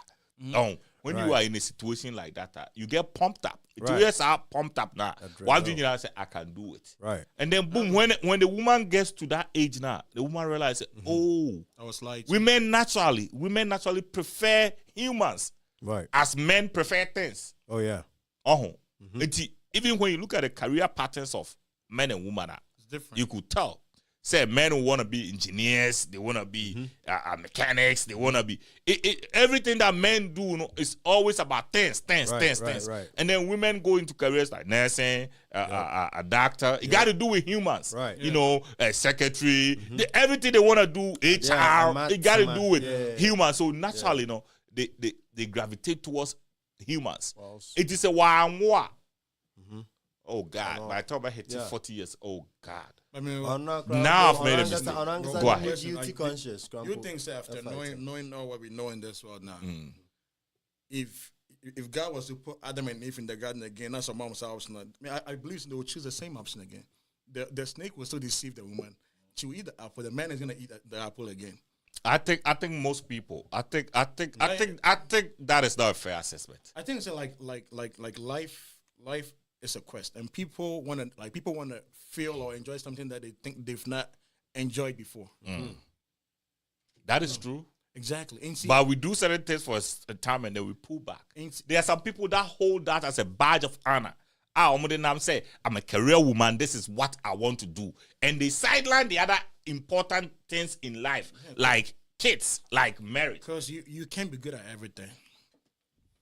When you are in a situation like that, you get pumped up. Two years are pumped up now. One thing you say, I can do it. Right. And then boom, when the woman gets to that age now, the woman realizes, I was like, women naturally prefer humans. Right. As men prefer things. Oh yeah. Even when you look at the career patterns of men and women, it's different. You could tell. Say men who want to be engineers, they want to be mechanics, they want to be everything that men do, you know, is always about things. Right. And then women go into careers like nursing, a doctor. It got to do with humans, right? You know, a secretary. Everything they want to do, HR, it got to do with humans. So naturally, you know, they gravitate towards humans. Well, it is a wah. Oh God! By the time I hit 40 years, oh God! I mean, now I've made a mistake. Go ahead. Duty conscious. You think, say, after knowing all what we know in this world now, if God was to put Adam and Eve in the garden again, that's a mom's option. I mean, I believe they would choose the same option again. The snake will still deceive the woman. She will eat the apple. The man is gonna eat the apple again. I think most people. I think that is not a fair assessment. I think it's like life. It's a quest, and people want to feel or enjoy something that they think they've not enjoyed before. That is true. Exactly. But we do certain things for a time and then we pull back. There are some people that hold that as a badge of honor. I'm saying, I'm a career woman. This is what I want to do, and they sideline the other important things in life, like kids, like marriage. Because you can't be good at everything.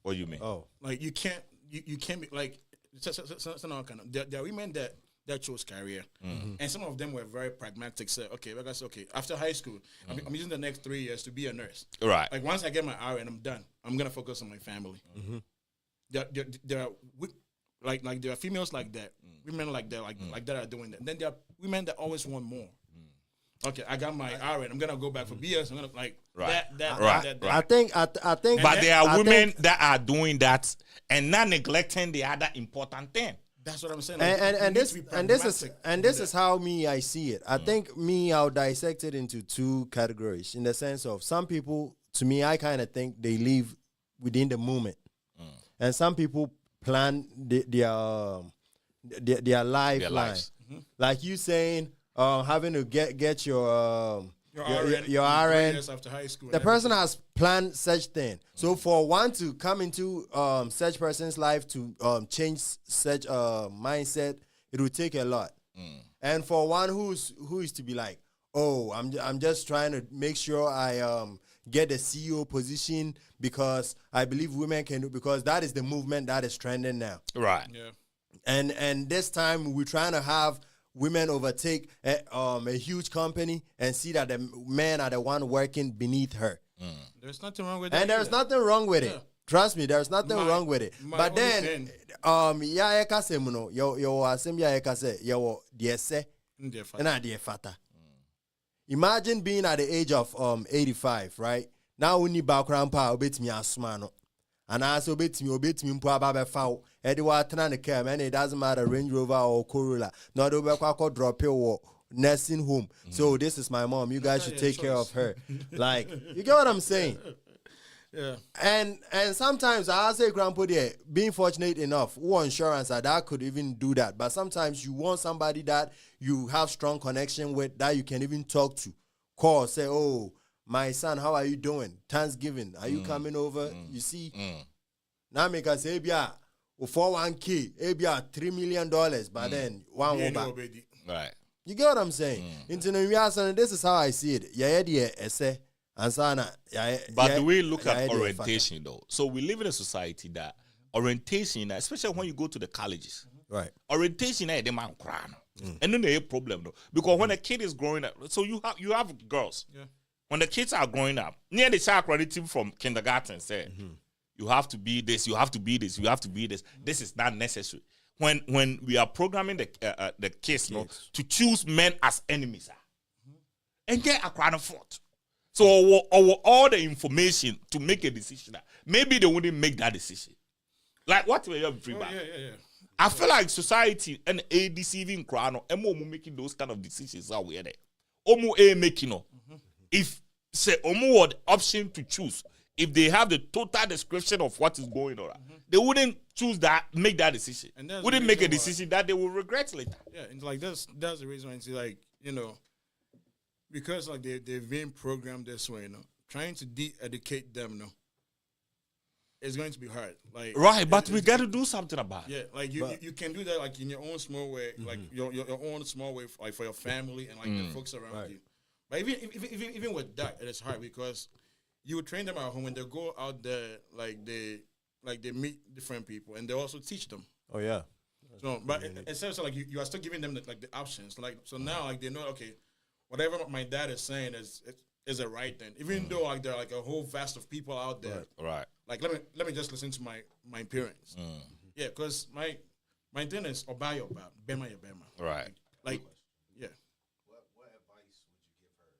What do you mean? Oh, like you can't be like. There are women that chose career, and some of them were very pragmatic. Said, okay, like I said, okay, after high school, I'm using the next 3 years to be a nurse. Right. Like once I get my RN, I'm done. I'm gonna focus on my family. There are females like that, women like that, like that are doing that. And then there are women that always want more. Okay, I got my RN. I'm gonna go back for BS. I'm gonna that. I think. But there are women that are doing that and not neglecting the other important thing. That's what I'm saying. And this is how I see it. I think I'll dissect it into two categories in the sense of some people. To me, I kind of think they live within the moment, and some people plan their lifeline. Like you saying. Having to get your RN after high school. The person has planned such thing. So for one to come into such person's life to change such mindset, it will take a lot. And for one who is to be like, oh, I'm just trying to make sure I get the CEO position because I believe women can do, because that is the movement that is trending now. Right. Yeah. And this time we're trying to have women overtake a huge company and see that the men are the one working beneath her. There's nothing wrong with that. And there's nothing wrong with it. Trust me, there's nothing wrong with it. But then, ya ekase muno, yo asem ya ekase, yo diese, na die fata. Imagine being at the age of 85, right? Now we need background power, obet me asmano. And I also obet me mpo ababe foul. Edward Tran care, man, it doesn't matter Range Rover or Corolla. No, do be drop your nursing home. So this is my mom. You guys should take care of her. Like, you get what I'm saying? Yeah. And sometimes I say, Grandpa, there, being fortunate enough, who insurance that could even do that. But sometimes you want somebody that you have strong connection with, that you can even talk to. Call, say, oh, my son, how are you doing? Thanksgiving, are you coming over? You see? Now make us say, yeah. For 1K, maybe $3 million, but then one over. Right. You get what I'm saying? This is how I see it. But do we look at orientation though? So we live in a society that orientation, especially when you go to the colleges, right? Orientation is the man crying, and then they have a problem though, because when a kid is growing up, so you have girls. Yeah. When the kids are growing up, near the child team from kindergarten say. You have to be this. You have to be this. You have to be this. This is not necessary. When we are programming the kids, to choose men as enemies, and get a crown of thought. So all the information to make a decision, maybe they wouldn't make that decision. Like what were you free back? Yeah. I feel like society and a deceiving crown or making those kind of decisions are weird. Omo a making if say omo what option to choose. If they have the total description of what is going on, they wouldn't choose that, make that decision. And wouldn't make a decision that they will regret later. Yeah, and like that's the reason why it's like, because like they've been programmed this way, trying to de-educate them, it's going to be hard. Like right, but we got to do something about it. Yeah, like you can do that like in your own small way, like your own small way, like for your family and like the folks around you. But even with that, it is hard because you would train them at home when they go out there, like they meet different people and they also teach them. Oh yeah. So, but it says like you are still giving them the options. Like so now, like they know, okay, whatever my dad is saying is a right thing. Even though like there are like a whole vast of people out there, right? Like let me just listen to my parents. Yeah, because my thing is obey your bema your bema. Right. Like yeah. What advice would you give her,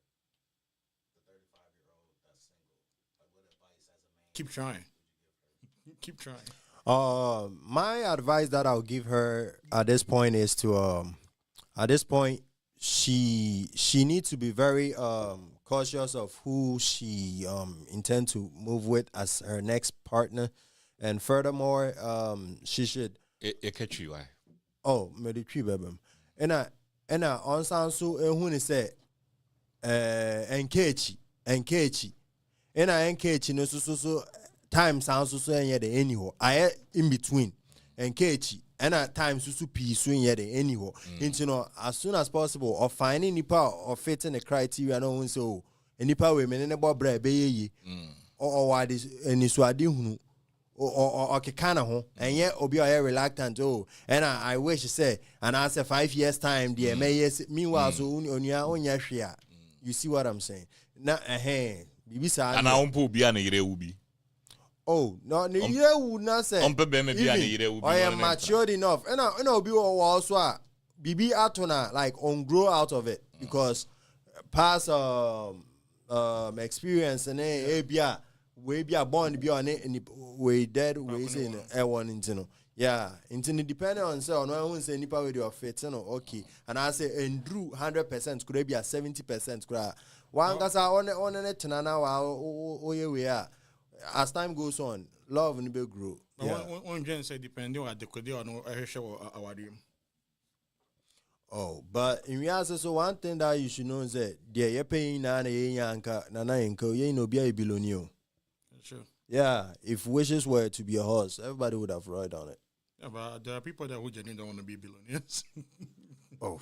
the 35-year-old that's single? Like what advice as a man? Keep trying. Keep trying. My advice that I'll give her at this point is to at this point she needs to be very cautious of who she intend to move with as her next partner, and furthermore she should meditri bebem and I on sanso ehun ni say enkechi and I enkechi no so time sounds so anyhow I in between enkechi and at times so peace anyhow you know as soon as possible or finding nipa or fitting the criteria no so nipa we men about bra be ye or what is any so ade hunu or kekana ho and yet obi are reluctant and I wish say and I say 5 years time the yes meanwhile so onya hwea you see what I'm saying na bibi sa and I won't put be an ubi. Oh no, you would not say. I am matured enough, and I be also BB atona like on grow out of it because past experience and we be a bond be on it and we dead we say one into yeah into depending on so no one say nipa with your fit okay and I say and drew 100% could be a 70% could one gasa on it tana we are. As time goes on, love will be grow. Yeah. One gen say depending on the code or no our dream. Oh, but in reality, so one thing that you should know is that you're paying nana you know be a billionaire. Sure. Yeah, if wishes were to be a horse, everybody would have ride on it. Yeah, but there are people that who genuinely don't want to be billionaires. Oh,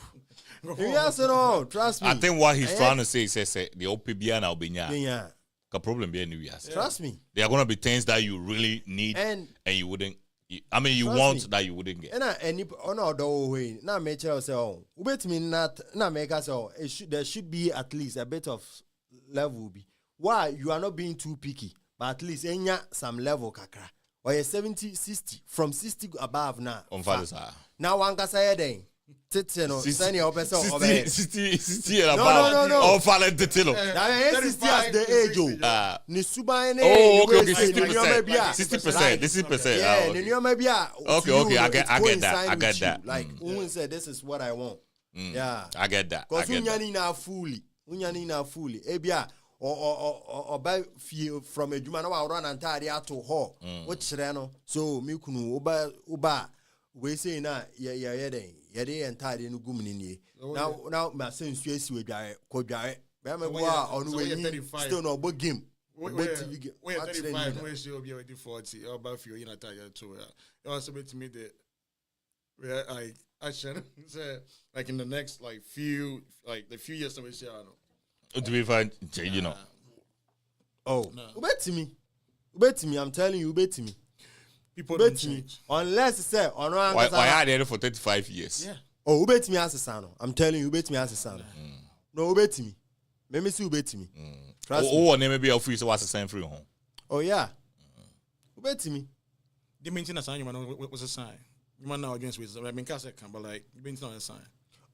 yes, no, trust me. I think what he's trying to say is the OPBN Albania. Yeah. A problem be anywhere. Trust me. There are gonna be things that you really need and you wouldn't. I mean, you want that you wouldn't get. And no do way. Now make yourself. Wait me not. Now make us all. There should be at least a bit of level. Be why you are not being too picky, but at least enya some level kakra. Or you 70, 60 from 60 above now. On fathers now one can say then. No. 60 and above. No. Oh, fallen titilo. That is 60 as the age. Ni suba ene. Oh, okay, 60%. 60%. Yeah, okay. I get that. Like, who said this is what I want. Yeah, I get that. Because unyani na fully. Ebia or buy feel from a Juma now run and tie out to her. What no? So me kunu uba we say na yede entire no gumini now my sense yes we dware ko dware be me go on we still no bo game we 35 we should be already 40 or about few in a tire too you also bet me the where I actually say like in the next like few years we say to be fine you know bet me I'm telling you bet me people don't change. Unless say on why are there for 35 years? Yeah. Oh, bet me as a son. I'm telling you, bet me as a son. No, bet me. Let me see bet me. Trust me. Maybe I'll free so what's the same free home. Oh yeah. Bet me. The maintenance sign you man was a sign. You man now against with I mean cause but like maintenance a sign.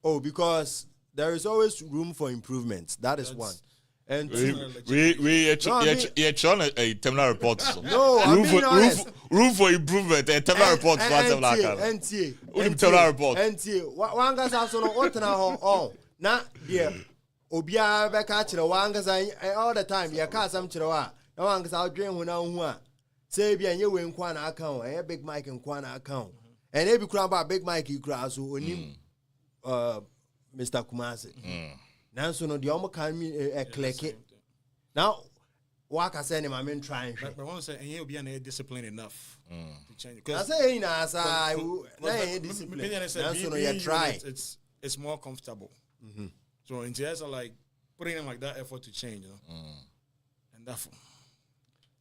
Oh, because there is always room for improvement. That's one. And we trying a terminal report. No, room for improvement. A terminal report. NTA. Terminal report. NTA. One guy's also no otana oh. Na yeah. Obia be catch the one guy's all the time. You can't some chiroa. No one guy's out dream when I say be and you win kwana account. A big Mike and kwana account. And every crowd about big Mike you cross who him Mr. Kumasi. Now, so no, the almost can me a click it. Now, What I say, I'm in trying. But I want to say, and he'll be an disciplined enough to change. I say, discipline. It's more comfortable. So in tears are like putting in like that effort to change, you know. And therefore,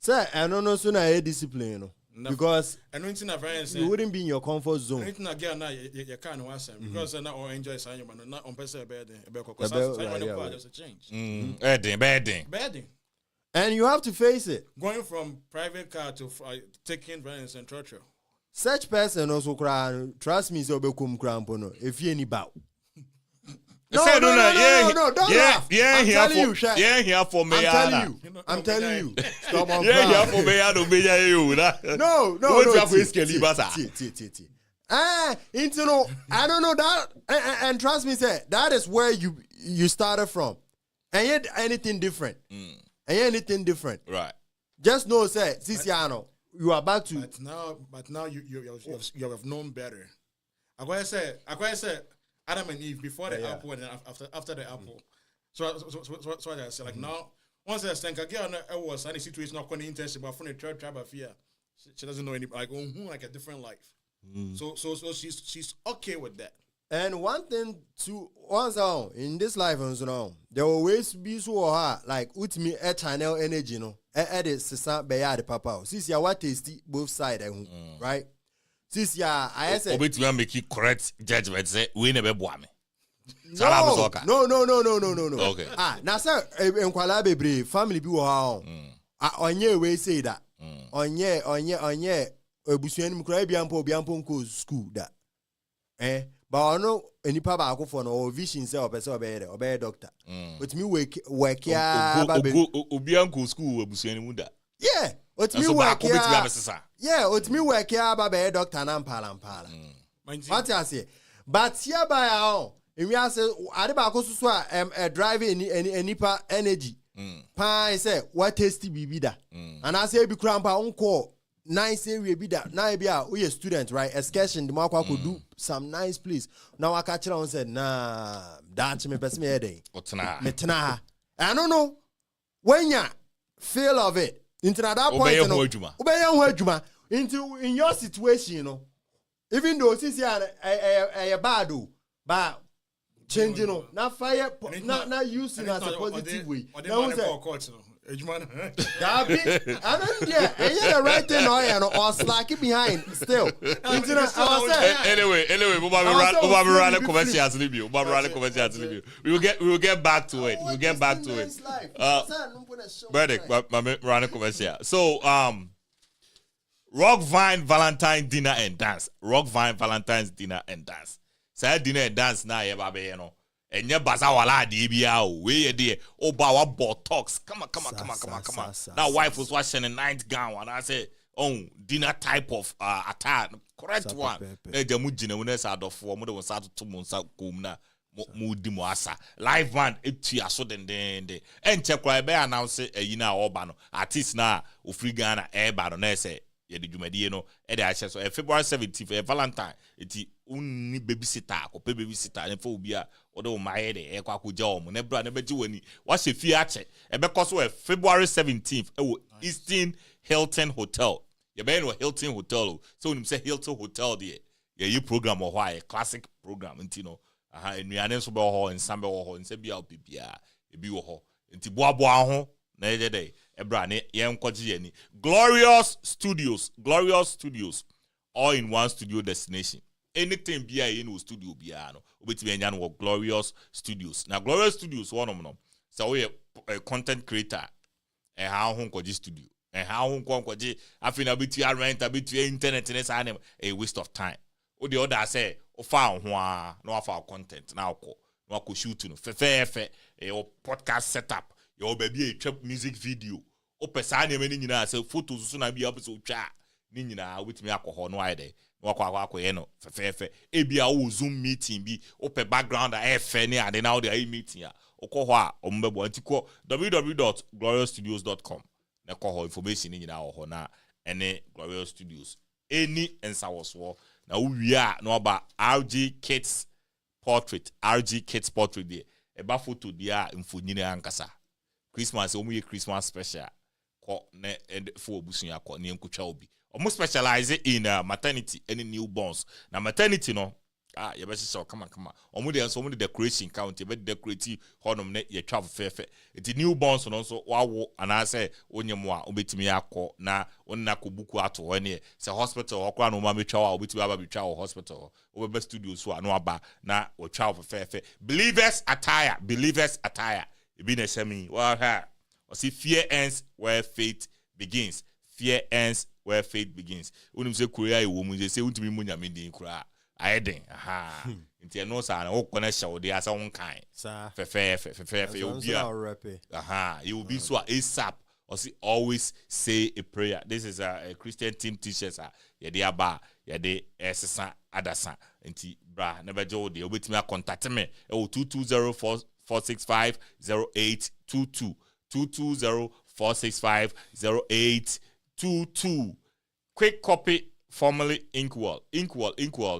sir, I don't know soon I discipline, you know. Because you wouldn't be in your comfort zone. Anything again now, you can't watch them because they're not all enjoy signing, but not on person bad thing. Because just a change. Bad thing. And you have to face it. Going from private car to taking brands and trotro. Such person also cry. Trust me, so be come crampono. If you any bow. No, don't laugh. I'm telling you, I'm telling you. Stop on No. I don't know that. And trust me, say that is where you started from. And yet anything different. Anything different. Right. Just know, say, Sisiano, you are back to. But now you have known better. I go say Adam and Eve before the apple and then after the apple. So I say like now once I think again I was in a situation not going to intensive but from the third tribe of fear. She doesn't know any like a different life. So she's okay with that. And one thing to also in this life, there will always be so hard like with me a channel energy, edit Sisa Bayard Papa. Since you what tasty both sides, right? Since I said, we make you correct judgment. Say we never boy me. No. Okay. Now sir, in Kuala Bebre family be how onye we say that onye ebusuani mukura biampo nko school that but I know any papa go for no vision say person obey doctor. But me work here obianko school ebusuani mu da. Yeah, but me work here. Yeah, but me work here baba doctor na mpala. What I say? But here by our and we say adeba ko so a drive any energy. Pa say what tasty bibi da. And I say be crampa unko nice area be that. Now be a student, right? Excursion the mark could do some nice place. Now I catch it and said, nah, dance me best me headache. Metna. I don't know when you feel of it. Into that point, in your situation, even though this is a bad but changing, not fire, not using as a positive way. I the right thing or slack it behind still. Anyway, we will get back to it. We'll get back to it. Commercial. So Rock Vine Valentine dinner and dance. Rock Vine Valentine's dinner and dance. Say dinner and dance now, you know. And your bazawala DBA, we there. Oh, bawa botox. Come on. Now, wife was watching a night gown, and I said, oh, dinner type of attire. Correct one. Jamujina, when I said, for more than 2 months, Kumna, Mudimuasa. Live band, it's so then. And check why I announce it, Obano, artist now, Ufrigana, Air Baroness. Yeah, the Jumediano, so February 17th, Valentine, it's only babysitter, or babysitter, and phobia, although my head, Equaco, never do any. What's a fiat? And because we're February 17th, Eastern Hilton Hotel. You better Hilton Hotel, so when you say Hilton Hotel, there, yeah, you program or why a classic program, and and we are in Hall and Samba Hall and Sebia PPR, a Bio, and Tiboa, na day. Ebrane yenkwaji Glorious Studios all in one studio destination. Anything be in studio be no obetime enya no Glorious Studios. Now Glorious Studios one of them. So we a content creator and how hon kwaji studio and how hon kwaji afina bitu rent bitu internet and say a waste of time. O the other say o fa ho a no afa content na ko shoot no fe or podcast setup. Your baby a trap music video. O pesa na many nyina say photos so na bia so twa ni nyina with me alcohol no ide no akwa ye no fe e bia o Zoom meeting bi o pe background a fe ni ade na o dey meeting a o ko ho a o mbebo antiko www.gloriousstudios.com na ko ho information ni nyina ho na ene Glorious Studios any ensawoso na wo wi a na oba RG Kids Portrait there eba photo dia mfonyine ankasa Christmas, Christmas special. ko ne for obusunya ko ne nkutwa obi almost specialize in maternity and newborns na maternity no you better say come on omo de decoration count you better decorate honum ne ye travel fefe it newborns no so wawo ana say onyemo a obetimi akọ na onna ko buku ato ho ne say hospital okwa no ma metwa wa obetimi aba betwa wo hospital obebe studio so anu aba na o travel fefe believers attire e be na semi well ha o see fear ends where faith begins where faith begins unim say korea e wo mu say untimi mu nyame din kura aiden aha nti no sa na wo kona hye de asa won kan fe you be aha you be so asap or see always say a prayer. This is a Christian team t-shirts ye de aba ye de esesa adasa nti bra never jo de obetimi contact me 2204650822 2204650822 quick copy formerly Inkwell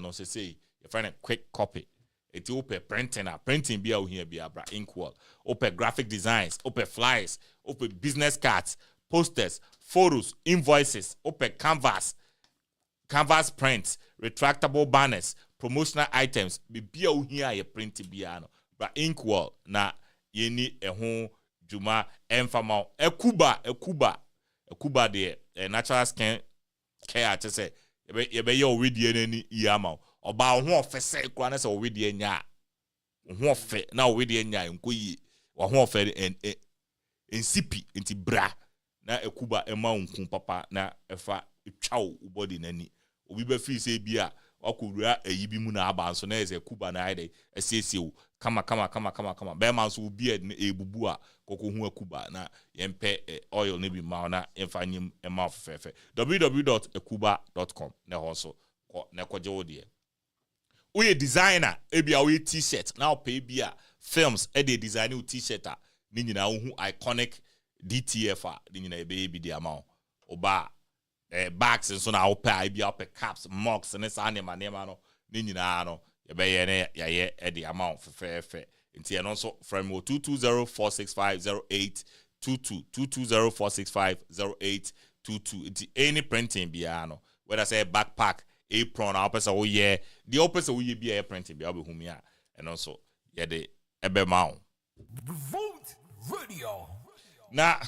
no say you find a quick copy it open printing be out here be abra Inkwell open graphic designs open flyers open business cards posters photos invoices open canvas prints retractable banners promotional items be out here you print be ano bra Inkwell na yeni ehun juma emfama ekuba de natural skin care to say you be your already any yama oba ho ofese kura na say already nya ho ofe na already nya nkoyi wo ho ofe en sipi enti bra na ekuba ema nkun papa na efa etwa body nani obi be free say bia wakowura ayi bi mu na aba nso na eze ekuba na ide esiesie kama be man so obi ebubu a koko hu ekuba na yempe oil ne bi ma na emfanyim ema fefe www.ekuba.com na hoso ko na koje wodie we designer ebia we t-shirt na pay bia films e dey design u t-shirt a ni nyina hu iconic DTF a ni nyina ebe bi dia ma oba bags nso na opɛ bia opɛ caps mugs ne sa ne ma no ni nyina no ye be ye ne ye e dey amount fefe nti eno nso from 2204650822 2204650822 nti any printing bia no whether say backpack apron or person we ye the opposite we be a printing bia be humi a eno nso ye de ebe ma Vote radio na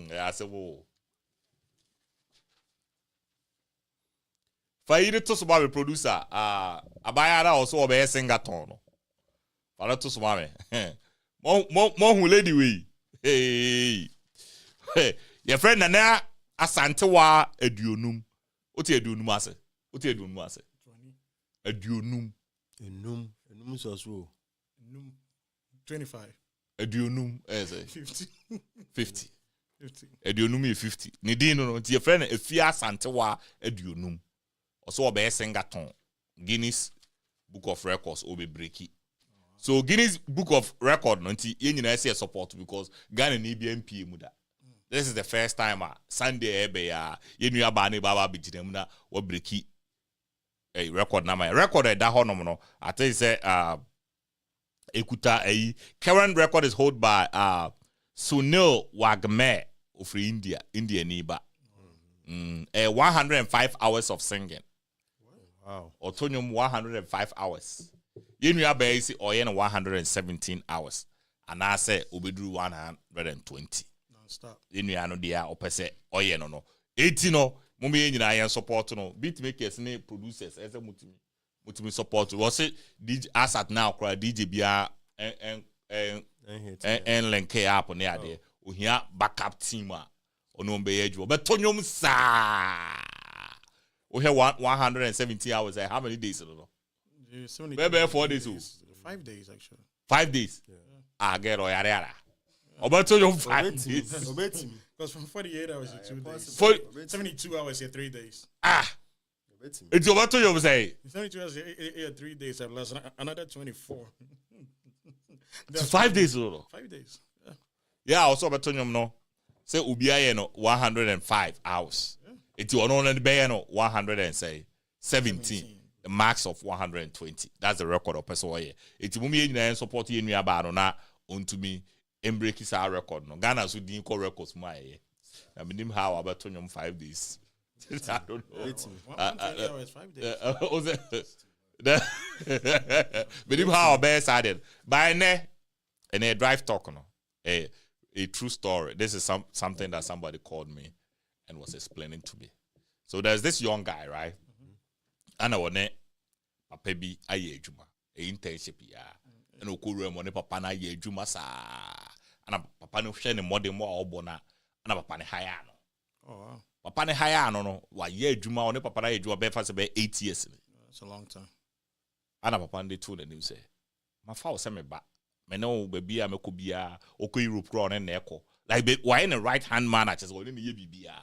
ya se wo Faide to so ba producer abaya da also obey singaton no Fala to so ma me mo hu lady we hey your friend na asantewa aduonum oti aduonum ase aduonum so so 25 aduonum say 50 aduonum 50 ne din no your friend efia asantewa aduonum also obey singaton Guinness Book of Records obe breaki so Guinness Book of Record no nti ye nyina say support because Ghana ni BMP mu da this is the first time Sunday ebe ya ye nua ba na baba bigidam na wo breaki record na my record da honom no I tell you say ekuta current record is held by Sunil Wagme of India niba 105 hours of singing. Wow. Otonium 105 hours. Yenu abe isi oyen 117 hours. And I say obedru 120. Non-stop. Yenu ano dia opese oyen no. 80 no mumbi yenyu na yen support no. Beat makers ne producers ese mutimi support. Was it DJ Asat now cry DJ bia en lenke up ne ade. Ohia backup team a ono mbe yeju. But tonyom sa. We have 170 hours. How many days? I don't know. Maybe 4 days. 5 days, actually. 5 days? Yeah. I get it. About 5 days. Because from 48 hours to 2 days. 72 hours here, 3 days. It's about to you say. 72 hours here, 3 days. I've lost another 24. So 5 days. 5 days. Yeah, also about to you no. Say Ubia no 105 hours. It's on the bay no 117. The max of 120. That's the record of person here. It's mumi na support you aba no na onto me embrace our record no. Ghana so din call records my I mean, how about 5 days? I don't know. 5 days. But him how best I did. By ne, and a drive talk no, a true story. This is something that somebody called me and was explaining to me. So there's this young guy, right? And I want papa bi aye adwuma, a internship ya. And okuru mo ne papa na aye adwuma sa. And papa no hwe ne modern mo obona, and papa ne hire no. Oh wow. Papa ne hire no wa ye adwuma, one papa na aye adwuma be fa se be 8 years. It's a long time. And papa dey told the say, "My father say me ba, me no baby a me ko bia, oko Europe run na eko. Like be why in the right hand man at we ni ye bibia."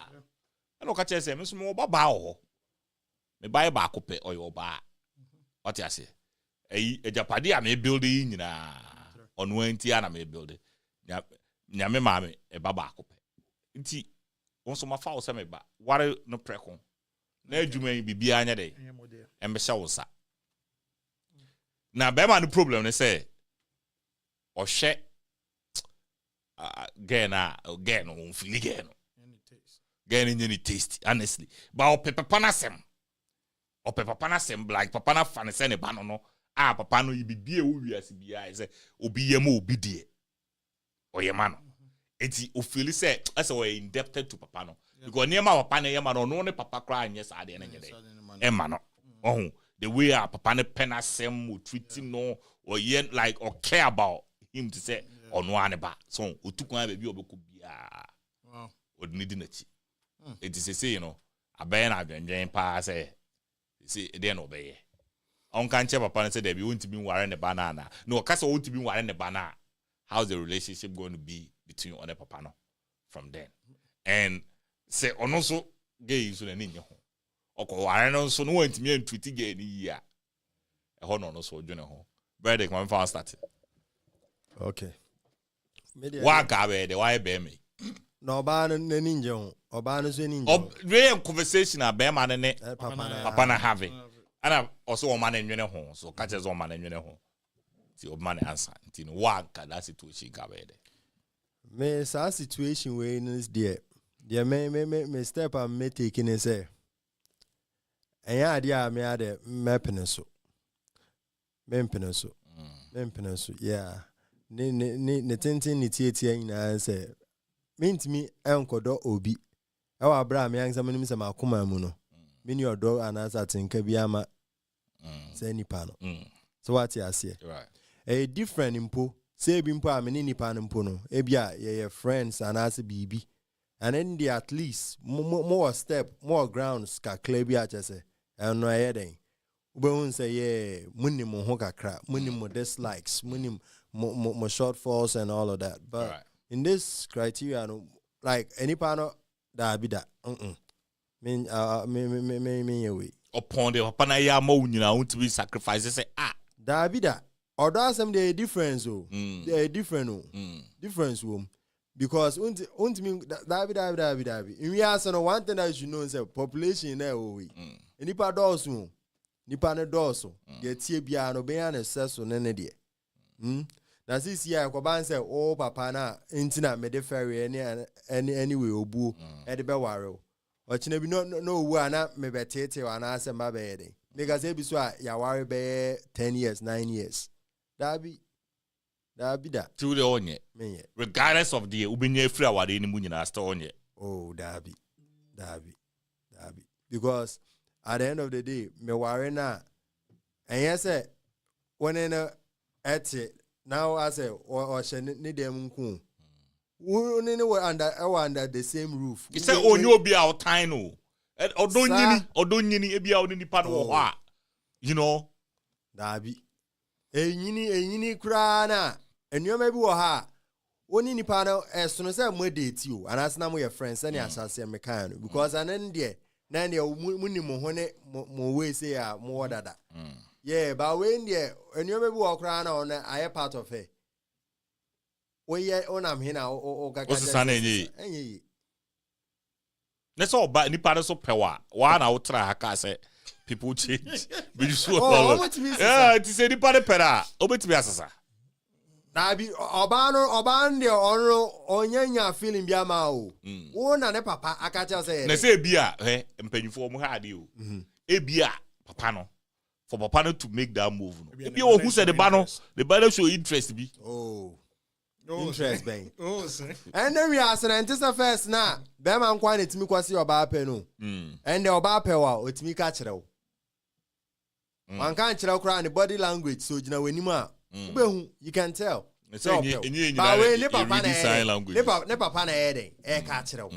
And o ka che say me so me ba ho. Me buy ba ko pe oyo ba. What you say? Ejapade a me build nyina. Ono anti ana me build. Nyame ma me e ba ko pe. Nti wonso ma fa wo say me ba. Ware no preko. Na adwuma bibia anya dey. Embe sha wo sa. Na be ma no problem ne say o hwe again on feel again. Again any taste honestly. But o papa na sem. O papa na sem like papa na fa ne say ne ba no. Ah papa no bibie wo wiase bia say obi yem obi die. O yema no. Enti o feel say as we indebted to papa no. Because near my papa na yema no ne papa cry anya sa de na nyede. Emma no. Oh the way our papa ne pen asem wo treating no or yet like or care about him to say or no aneba so otukwan baby obeko bia wow odini na chi it is say you know aben adwenwen pa say dey no be on kan che papa say there be won't be ware ne banana no kasa won't be ware ne banana how's the relationship going to be between on the papa no from then and say on also gay so na ninye ho oko ware no so no want me ntwiti gay ni ya e ho no so dwene ho brother come fast start okay wa ga be de why be me no ba no ninje ho oba no so ninje real conversation about man ne papa na have ana also o man nwene ho so ka che zo man nwene ho ti o man answer ti no wa ga that situation ga be de me sa situation we is there me step am me taking it say enya ade a me ade mepene so yeah ne tintin ni tietie nyina say mentimi enkodo obi e wa bra me ansa menim se makoma mu no meni odo anasa tinka bi ama say nipa no so what you say right a different impo say bi impo a me nipa no mpo no e bia ye friends anasa bibi and then the at least more step more grounds ka clear bi a chese eno ayeden ubehun say yeah munim ho kakra munim dislikes munim mo shortfalls and all of that but right. In this criteria no like any panel that be that mean me we upon the papa na ya ma unyina want to be sacrifices say that be that or that some the difference they different difference because unt mean that be in we ask no one thing that you know say population na we nipa dosu nipa ne dosu ye tie bia no be an excess so ne de na this year ko ban say oh papa na intina me de ferry anyway obu e de be ware o chine bi no owu ana me betete ana ase mba be de because e bi so a ya ware be 10 years 9 years that be that to the onye regardless of the ubinya free awade ni mu nyina still onye oh that be because at the end of the day me ware na and yes when in at now I say or need them nku we under the same roof you say onye obi out time no odonyini ebia oni nipa no ho a you know dabi enyini kura na enyoma bi wo ha oni nipa no esono say mo date you and as na mo your friends and asase me kan no because anan de na de munim ho ne mo we say a mo dada yeah but when there enyoma bi wo kura na on aye part of it we onam hina o kaka osana enyi Let's all buy nipa so pewa. One out try haka say people change. But you so yeah, it is nipa de pera. Obet be asasa. Na bi oban de onyanya feeling bia ma o. Wo na ne papa akacha say. Na say bia mpanyifo mo ha de o. E bia papa no. For papa no to make that move no. E bia who said the ba show interest bi. Oh. Interest bang. Oh, sir. And then we are saying first na be man kwa na timi kwasi oba pe no. And the oba pe wa otimi ka kire wo. Man kan kire kra ne body language so gina wani ma. You can tell. So ne papa na eden ka kire wo.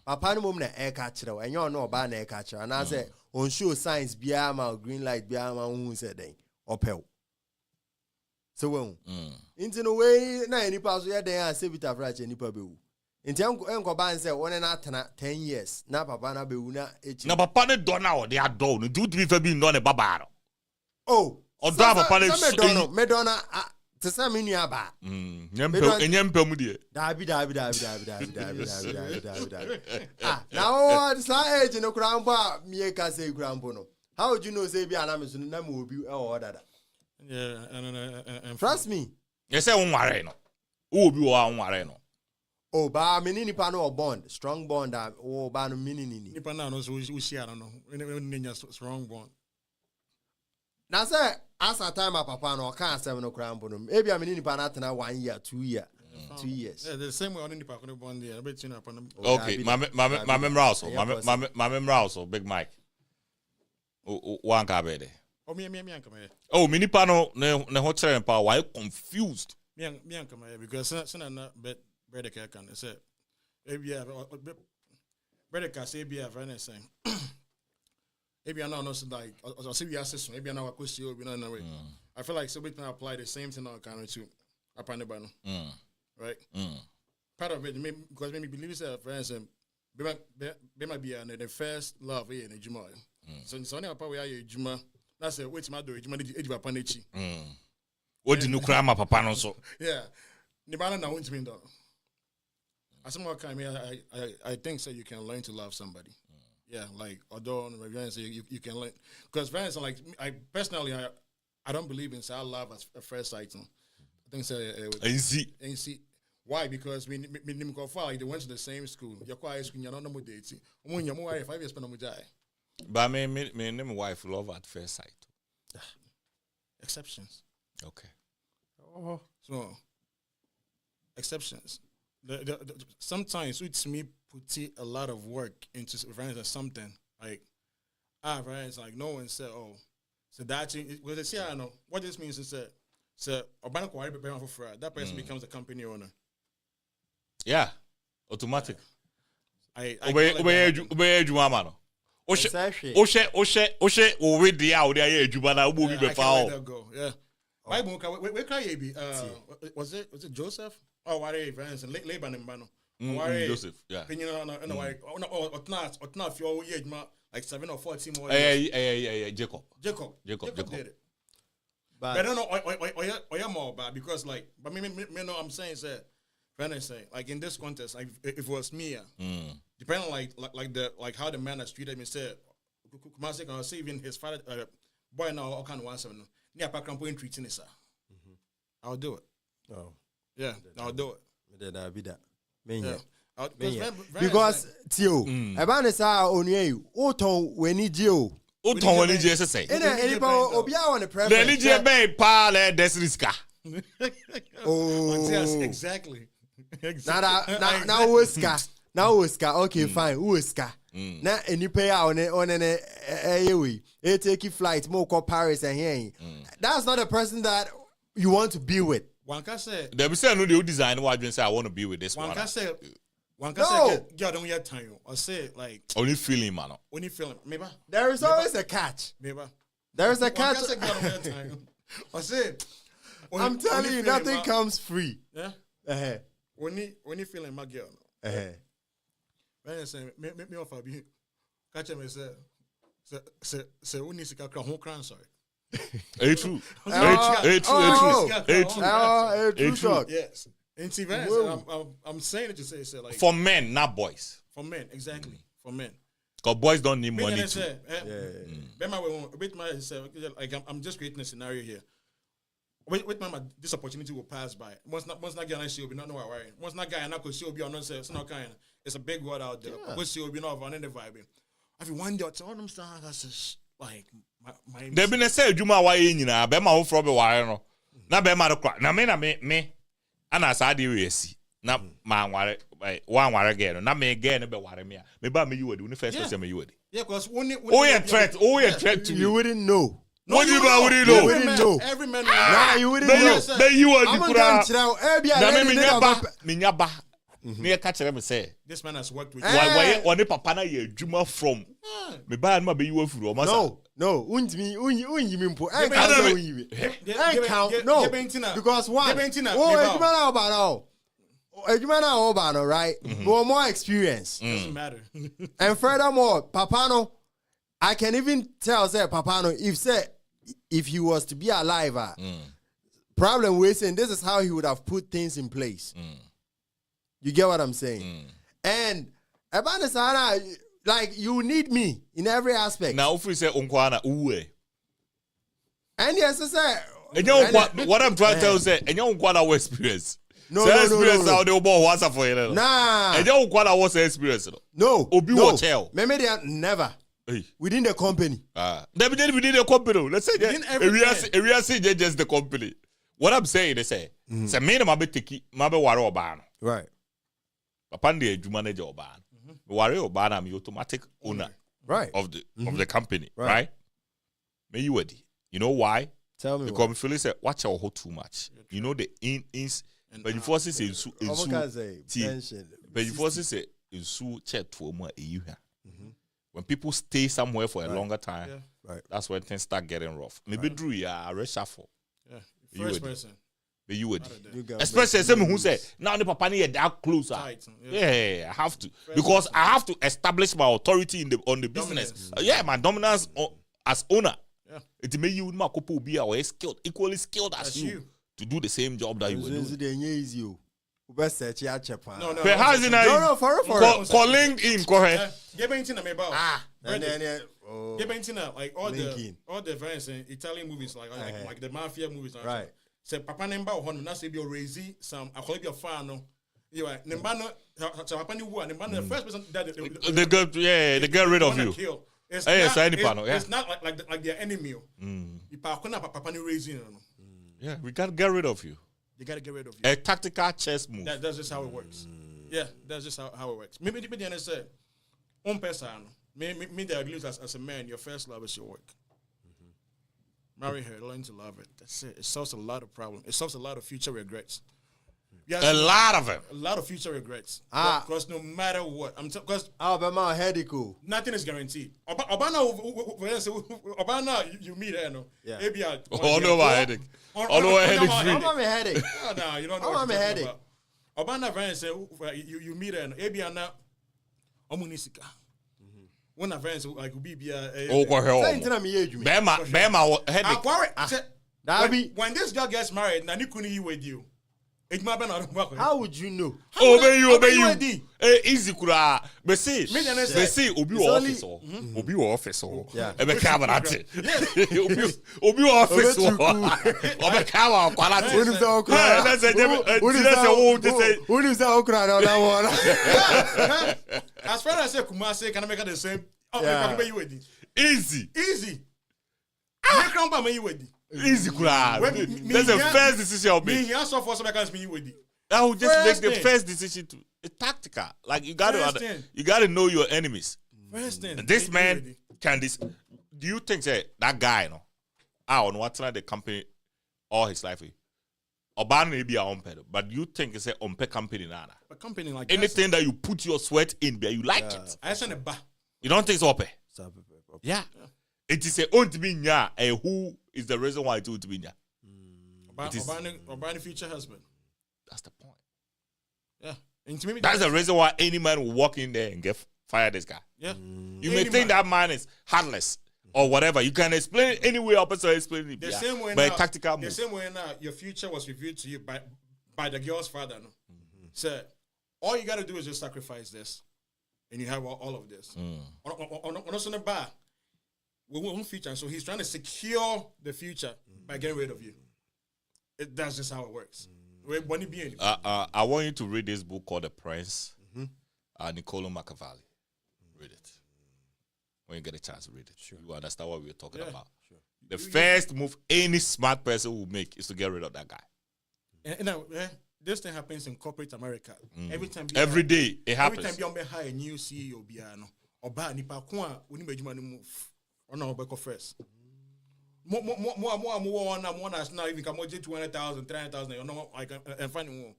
Papa no mom na ka kire wo. Enyo no oba na ka kire. Na say on show signs bia ma green light bia ma hu say den opel. So when into no way na any pass we dey say bit average any pa be wu. Nti enko ban say one na atena 10 years na papa na be wu na echi. Na papa ne do na o dey adol no do to be fa bi ndo ne baba no. Oh, odo papa ne me do na te say me nua ba. Nyempa mu de. Dabi. Ah, now sa age no kura mbo me ka say kura mbo no. How would you know say bi ana me so na me obi e o dada? Yeah, and trust me. You say unware no. Who obi wa unware no. Oh, ba me ni nipa no bond, strong bond that oh ba no mini ni. Nipa na no so we share no. We strong bond. Na say as a time papa no kan asem no kra mbo no. Ebi a me ni nipa na atena 1 year, 2 year. 2 years. Yeah, the same way on nipa ko bond there. Bet you na upon. Okay, my memory also, Big Mike. One ka be there. Oh, me come here. Oh, mini pano ne ho chere pa why confused. Me come here because sana na brother can say ebia brother can say ebia friend saying ebia now no so like I see we assess ebia now akosi obi na na way. I feel like so we can apply the same thing on kind to upon the banner. Right? Part of it because maybe believe say friends be might be the first love here in Juma. So only papa we are Juma. That's a wait my do Juma di papa nechi. What di no kra ma papa no so. Yeah. Ni bana na won't mean though. As some kind I think so you can learn to love somebody. Yeah, like although you can learn because friends are like I personally I don't believe in say love at first sight. I think so see. Why? Because we go far like they went to the same school. You're quite school, you're not no more dating. When you're more 5 years spend on die. But me name wife love at first sight. Exceptions. Okay. Oh, so exceptions. Sometimes it's me put a lot of work into friends or something like friends like no one said so that well they say I know what this means is that so that person becomes a company owner. Yeah, automatic. I we dia o dia adwuma na wo bi be fa o. Yeah. Bible we cry be was it Joseph? Oh, what are friends and Laban and Bano. Joseph, yeah. Not if you like 7 or 14 more. Jacob did it. But I don't know more bad because like but me know I'm saying say friend say like in this contest like if it was me depending like how the man has treated me said Kumasi can see even his father boy now all kind of 17 near pack and point treating sir. I'll do it. Oh. Yeah, I'll do it. That'll be that. Because Tio, about sa onye o ton weni je o. O ton weni je say. Anypa obia on the preference. Le ni je be pa le desriska. Oh. Yes, exactly. Now Oscar. Okay, fine. Oscar. Na anypa ya on we. E take flight mo ko Paris and here. That's not a person that you want to be with. One can say they be say no the design what you say I want to be with this one. One can say girl don't get time or say like only feeling man. Only feeling maybe. There is always a catch. Maybe. There is a catch. One can say girl don't get time. Or say I'm telling you nothing comes free. Yeah. When you feeling my girl. When I say me offer be catch me say we need to crack home cran sorry. True. True. Yes. And see, I'm saying it to say like for men, not boys. For men, exactly. For men. Because boys don't need money too. Like I'm just creating a scenario here. wait, mama, this opportunity will pass by. Once not guy and she will be not know why. Once not guy and I could she will be on nonsense. No kind. It's a big word out there. But she will be not on any vibe. I feel one day I tell them something that's like my. They been say Juma why in na be ma wo from be wire no. Na be ma do na me ana sa de we si. Na ma nware one ware again no. Na me again be ware me. Me ba me you wodi. Uni first person me you wodi. Yeah, because when you threat to you wouldn't know. No, you wouldn't know. You wouldn't know. Every man. Nah, you wouldn't know. Be you wodi kura. Na me nyaba. Me catch them say this man has worked with why on papa na ye adwuma from me ba na be you afuru o masa. No, untimi mpo. No. Because one. Adwuma na obano, right? More experience. Doesn't matter. And furthermore, papa no, I can even tell say papa no if he was to be alive, problem we're saying this is how he would have put things in place. You get what I'm saying? And Abanisana, like you need me in every aspect. Now if we say unkwana uwe. And yes, I say what I'm trying to tell you say and you unkwana experience. No. How they born once for you. Nah. And you unkwana was experience. No. Obi hotel. Maybe they are never. Hey. Within the company. Then within the company. Let's say we are saying just the company. What I'm saying, they say, say me na mabe teki mabe ware obano. Right. Papa ndi adwuma na je obano. Me ware obano am automatic owner right of the company, right? Me you ready. You know why? Tell me. Because me feel say watch our whole too much. You know the ins but you force say insu but you force say insu check to mo eyi hwa. When people stay somewhere for a longer time, right, that's when things start getting rough. Maybe Drew, yeah, reshuffle. Yeah, first person. But you would, especially someone who say now the papa need that closer. Yeah, I have to because I have to establish my authority on the business. My dominance as owner. Yeah, it may you ma couple be away skilled, equally skilled as you to do the same job that you will do. No, for LinkedIn, go ahead. Like all the events in Italian movies, like the mafia movies, right? Say Papa Nemba or Honda, say be raising some. I call it your fan. You are Nembano. So Papa Nemba, Nembano, the first person that they get rid of you. It's not like their enemy. You Papa raising. Yeah, we gotta get rid of you. They gotta get rid of you. A tactical chess move. That's just how it works. Yeah, that's just how it works. Maybe the end say, person. Me that believes as a man, your first love is your work. Marry her, learn to love it. That's it. It solves a lot of problems. It solves a lot of future regrets. A lot of them. A lot of future regrets. Because no matter what, because my headache. Nothing is guaranteed. Obana, you meet her, no? Yeah. Maybe my headache. My headache. No, you don't know. My headache. Obana friend say you meet her, no? Maybe na omunisika. When a friend like be Bema headache. When this girl gets married, na ni kuni with you. How would you know? Obey you. Easy kura. But see, obi office or obi office or ebe cabinet. Obi office or obi cabinet quality. Who is that okra on that one? As far as I say Kumasi, can I make it the same? Easy. Make number me you ready. Easy crowd. That's the first decision I'll make. I will just make the first decision to a tactical. Like you gotta know your enemies. First thing. This man can this. Do you think that guy on what's not the company all his life? Obama may be a umpire, but you think it's a umpire company nana. A company like anything that you put your sweat in, you like it. I send a bar. You don't think it's umpire? Yeah. It is a own to be nya, and who is the reason why it would be nya? Obama future husband. That's the point. Yeah. That's the reason why any man will walk in there and fire this guy. Yeah. You may think that man is heartless or whatever. You can explain it any way opposite explain it. The same way by now, tactical move. The same way now, your future was revealed to you by the girl's father. No? So all you gotta do is just sacrifice this. And you have all of this. On the bar. We won't future, so he's trying to secure the future by getting rid of you. That's just how it works. When it be I want you to read this book called The Prince. Niccolo Machiavelli. Read it. When you get a chance, read it. Sure. You understand what we're talking about. Sure. The first move any smart person will make is to get rid of that guy. And this thing happens in corporate America. Every day it happens. Every time you hire a new CEO, or buy nipa kwa when you move or no back first. More not even come 200,000, 300,000. You know, I can find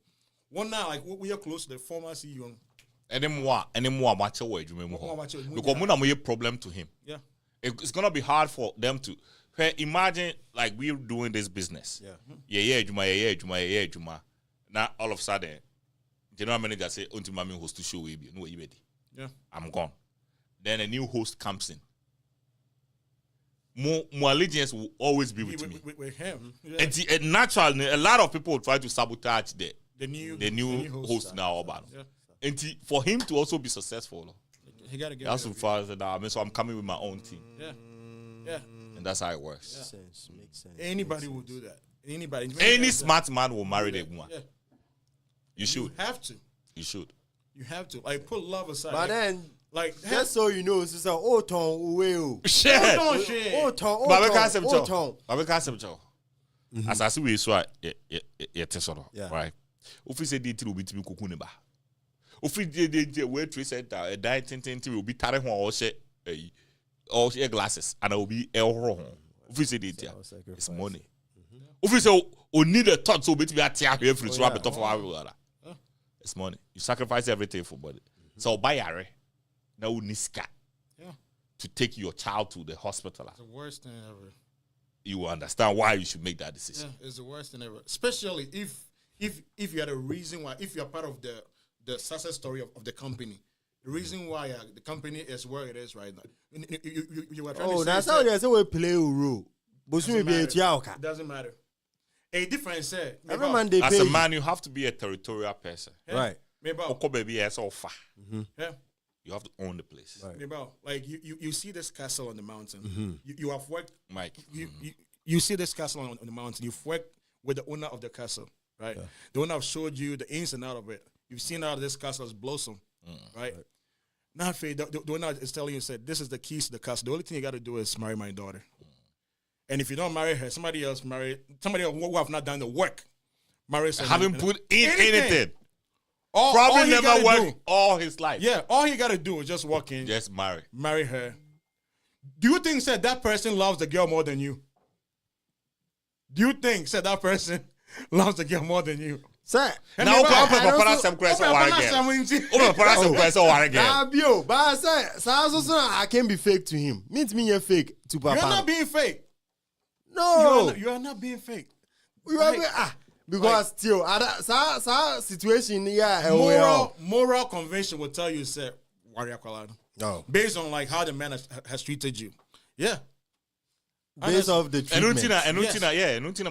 one now. Like we are close to the former CEO. Anymore, much away. Because we have a problem to him. Yeah, it's gonna be hard for them to. Imagine like we're doing this business. Juma. Now all of a sudden, general manager say, "Until mommy host to show we be no ready." Yeah, I'm gone. Then a new host comes in. More allegiance will always be with me. With him. Yeah. And naturally, a lot of people try to sabotage the new host now. Yeah. And for him to also be successful, he got to get. That's so far as that. So I'm coming with my own team. Yeah. And that's how it works. Yeah. Makes sense. Anybody will do that. Anybody. Any smart man will marry the woman. Yeah. You should. You have to. You should. You have to. Like put love aside. But then. Like just so you know, it's like shit. As I see we so right. If we say the will be to be cooking ba. If we the way trace center a diet tin will be tarry ho all glasses and I will be el. If we say the it's money. If we say need a thought so be to be at here free so it's money. You sacrifice everything for body. So buy a now niska to take your child to the hospital. It's the worst thing ever. You will understand why you should make that decision. Yeah, it's the worst thing ever. Especially if you had a reason why, if you're part of the success story of the company, the reason why the company is where it is right now. You were trying to say that's how they say we play a role. It doesn't matter. A difference every man they as pay a man, you have to be a territorial person. Yeah. Right. Baby as offer. Yeah. You have to own the place. Right. Like you see this castle on the mountain. You have worked, Mike. You see this castle on the mountain. You've worked with the owner of the castle, right? Yeah. The owner have showed you the ins and out of it. You've seen how this castle has blossomed, right? Now, the owner is telling you, said, this is the keys to the castle. The only thing you got to do is marry my daughter. And if you don't marry her, somebody else who have not done the work, marry her. Haven't put in anything. Probably all never worked all his life. Yeah, all he got to do is just walk in. Just marry her. Do you think that person loves the girl more than you? Do you think that person loves the girl more than you? Sir, now I can be fake to him. Means me you're fake to Papa. You're not being fake. No, you are not being fake. You are because still situation moral convention will tell you say warrior kwalado. No. Based on like how the man has treated you. Yeah. Based off the treatment. And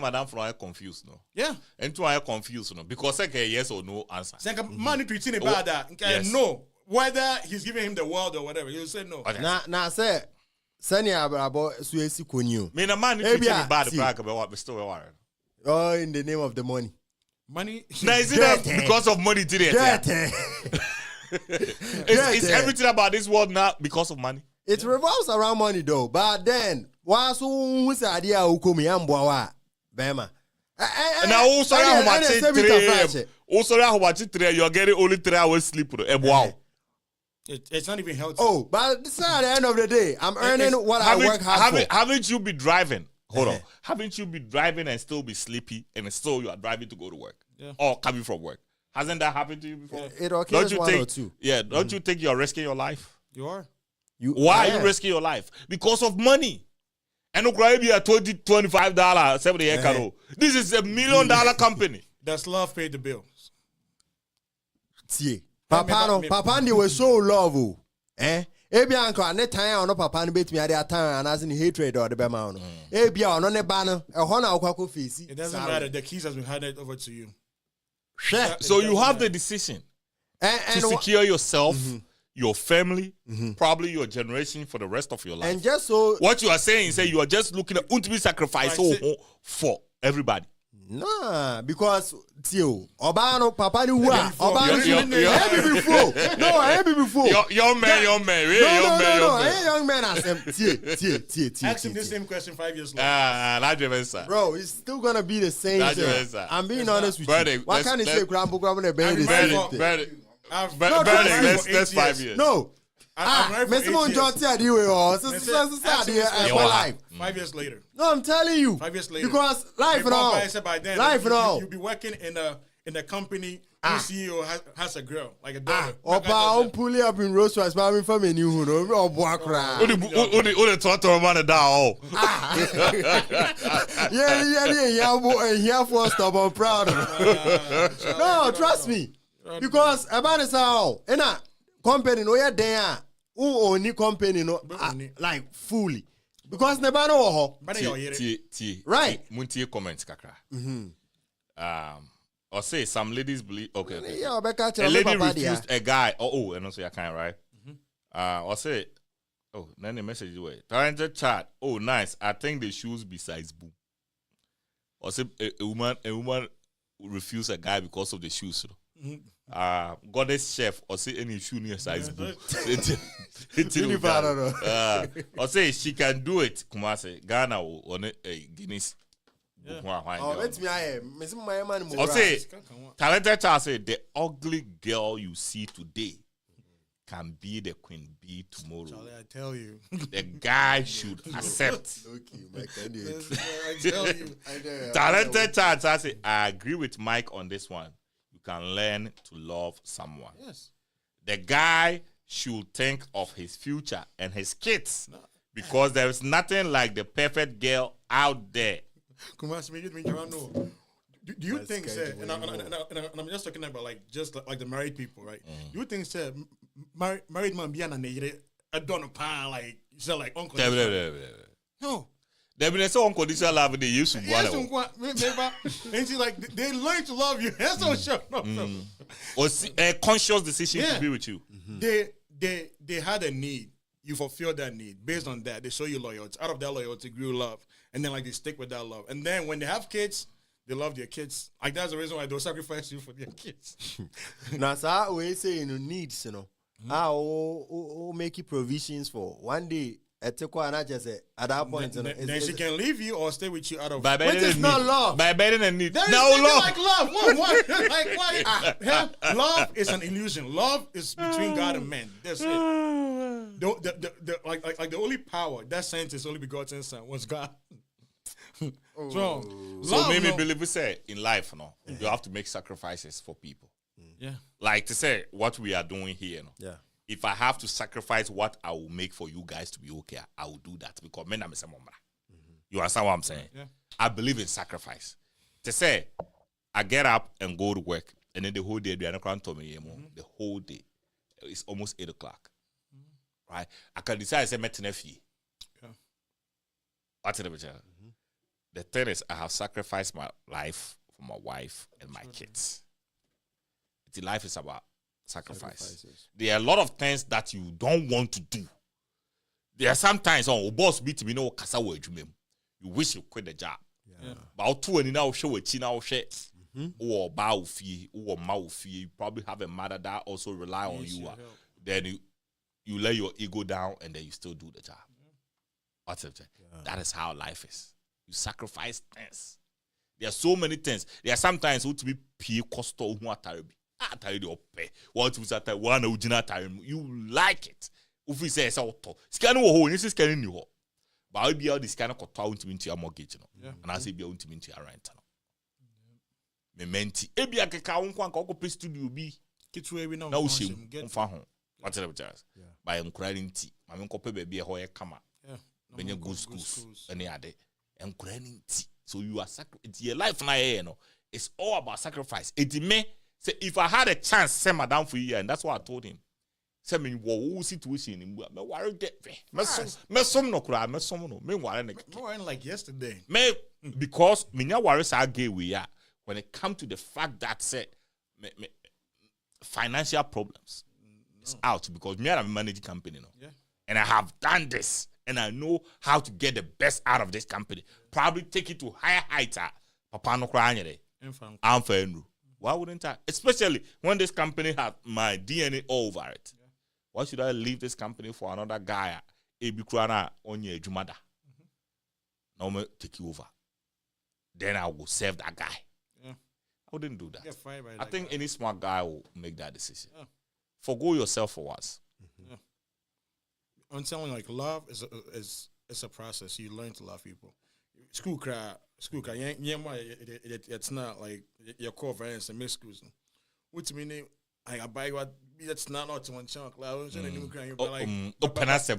Madame Flo are confused, no. Yeah. And two are confused, no, because like a yes or no answer. Man treating about that. Yes. No. Whether he's giving him the world or whatever, he'll say no. Now say Sanya about Suesi Kunyu. Me na man treating bad about what still worried. Oh, in the name of the money. Money? Now, is it because of money today? It's everything about this world now because of money. It revolves around money though. But then, what's who's the idea of Ukumi Amboa? Bema. Now, also, you're getting only 3 hours sleep. Wow. It's not even healthy. Oh, but this is at the end of the day. I'm earning what I work hard for. Haven't you been driving? Hold on. Haven't you been driving and still be sleepy and still you are driving to go to work? Yeah. Or coming from work? Hasn't that happened to you before? It occurs one or two. Yeah, don't you think you're risking your life? You are. Why are you risking your life? Because of money. And be a $20, $25, 70 acre. This is $1 million company. Does love pay the bills? See, Papa, they were so love. Ebia anko ane time ono papa no betumi ade atan and as in hatred or the bema no ebia ono ne ba no ehon na akwa face. It doesn't matter, the keys has been handed over to you. So you have the decision to secure yourself, your family, probably your generation for the rest of your life. And just so what you are saying is that you are just looking at ultimate sacrifice for everybody. Nah, because Tio, Obano, Papa, you were Obano. No, I am before. Young man, No, I ain't young man. I said, Ask him the same question 5 years later. Bro, it's still gonna be the same thing. I'm being honest with you. Why can't you say Grandpa the baby? Let's 5 years. No. I'm married for 8 years. 5 years later. No, I'm telling you. 5 years later. Because life and all. By then, you'll be working in a company whose CEO has a girl, like a daughter. I'm pulling up in Rose Rice, but I'm from a new one. Oh, Buakra. Yeah, for stop. I'm proud of. No, trust me. Because about this how, and a company, no, you're there. Who only company, no, like fully. Because never know right. Muntie comments kakra. Or say some ladies believe okay. Yeah, a lady refused a guy. And also you can right. Or say then the message away. Parental chat. Oh, nice. I think the shoes besides boom. Or say a woman refused a guy because of the shoes. Goddess chef or say any shoe near size boom. Or say she can do it. Kumasi Ghana or Guinness. Let me or say talented child say the ugly girl you see today can be the queen bee tomorrow. Charlie, I tell you, the guy should accept. I tell you, talented child say I agree with Mike on this one. You can learn to love someone. Yes, the guy should think of his future and his kids because there is nothing like the perfect girl out there. Kumasi, do you think, sir, and I'm just talking about like the married people, right? Do you think, sir, married man be a don pan like you say like uncle? No. There been so unconditional love they used to and she like they learn to love you. That's so sure. No. Or a conscious decision to be with you. They had a need. You fulfill that need. Based on that, they show you loyalty. Out of that loyalty grew love. And then like they stick with that love. And then when they have kids, they love their kids. Like that's the reason why they'll sacrifice you for their kids. Now, so we say needs, make provisions for one day. At that point, then she can leave you or stay with you out of. Which is not love. By better than need. There is nothing like love. What? Like why? Love is an illusion. Love is between God and man. That's it. Like the only power that sent his only begotten son was God. So maybe believe we say in life, you have to make sacrifices for people. Yeah. Like to say what we are doing here, Yeah. If I have to sacrifice what I will make for you guys to be okay, I will do that because men are You understand what I'm saying? Yeah. I believe in sacrifice. To say, I get up and go to work, and then the whole day, the whole day, it's almost 8 o'clock. Right? I can decide to say, yeah. What's the The thing is, I have sacrificed my life for my wife and my kids. The life is about sacrifice. There are a lot of things that you don't want to do. There are sometimes boss beat me no kasa wo adwuma. You wish you quit the job. Yeah. But to any now show a china share. Or ba fee or ma fee. You probably have a mother that also rely on you. Then you let your ego down and then you still do the job. What's it? That is how life is. You sacrifice things. There are so many things. There are sometimes who to be pay cost who are terrible. You like it. If we say scan wo this is scanning you. But I'll be all this kind of into your mortgage. And I say be into your rent. Mementi. Ebi akeka wonkwa nka okopɛ studio bi. Kitwe we now. Na wo shem. Mfa ho. What's the chance? By encouraging tea. Mame nkopɛ ba bi e ho ye kama. Benye good schools. Any ade. Encouraging tea. So you are sacrificing your life na here no. It's all about sacrifice. It me say if I had a chance, say madam for you, and that's what I told him. Say me wo situation in me worry get me some no kura me some no me worry like yesterday. Me because me nya worry say gay we are when it come to the fact that say me financial problems it's out because me I'm managing company and I have done this and I know how to get the best out of this company. Probably take it to higher heights. Papa no cry anything. I'm fair. Why wouldn't I? Especially when this company had my DNA over it. Yeah. Why should I leave this company for another guy? Ebikrana onye ejumada. Now me take you over. Then I will serve that guy. Yeah. I wouldn't do that. I think any smart guy will make that decision. Yeah. Forgo yourself for once. Yeah. I'm telling you, like, love is a process. You learn to love people. School cry. It's not like your core friends and miss schools. What mean? I buy what that's not one chunk. Like,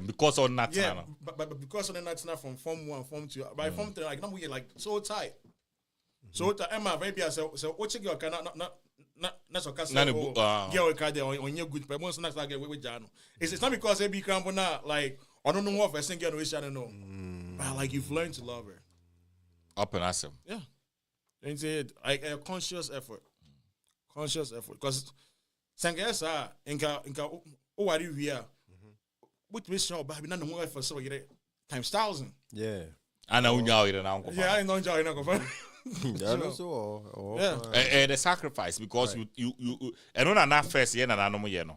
because of that. Yeah, but because of that's not from Form 1, Form 2. By Form 3, like, no, we like so tight. So Emma, maybe I said, so what you got? Not so cast. Girl, card on your good, but most not like with Jano. It's not because they be cramping now. Like, I don't know what I think. I don't know. But like, you've learned to love her. Up and ask him. Yeah. And say like a conscious effort. Conscious effort. Because Sangasa inka oh are you here? Which means show baby none more effort so you times 1,000. Yeah. I know you now. Yeah, I know you now. Yeah. The sacrifice because right. you and on that first year and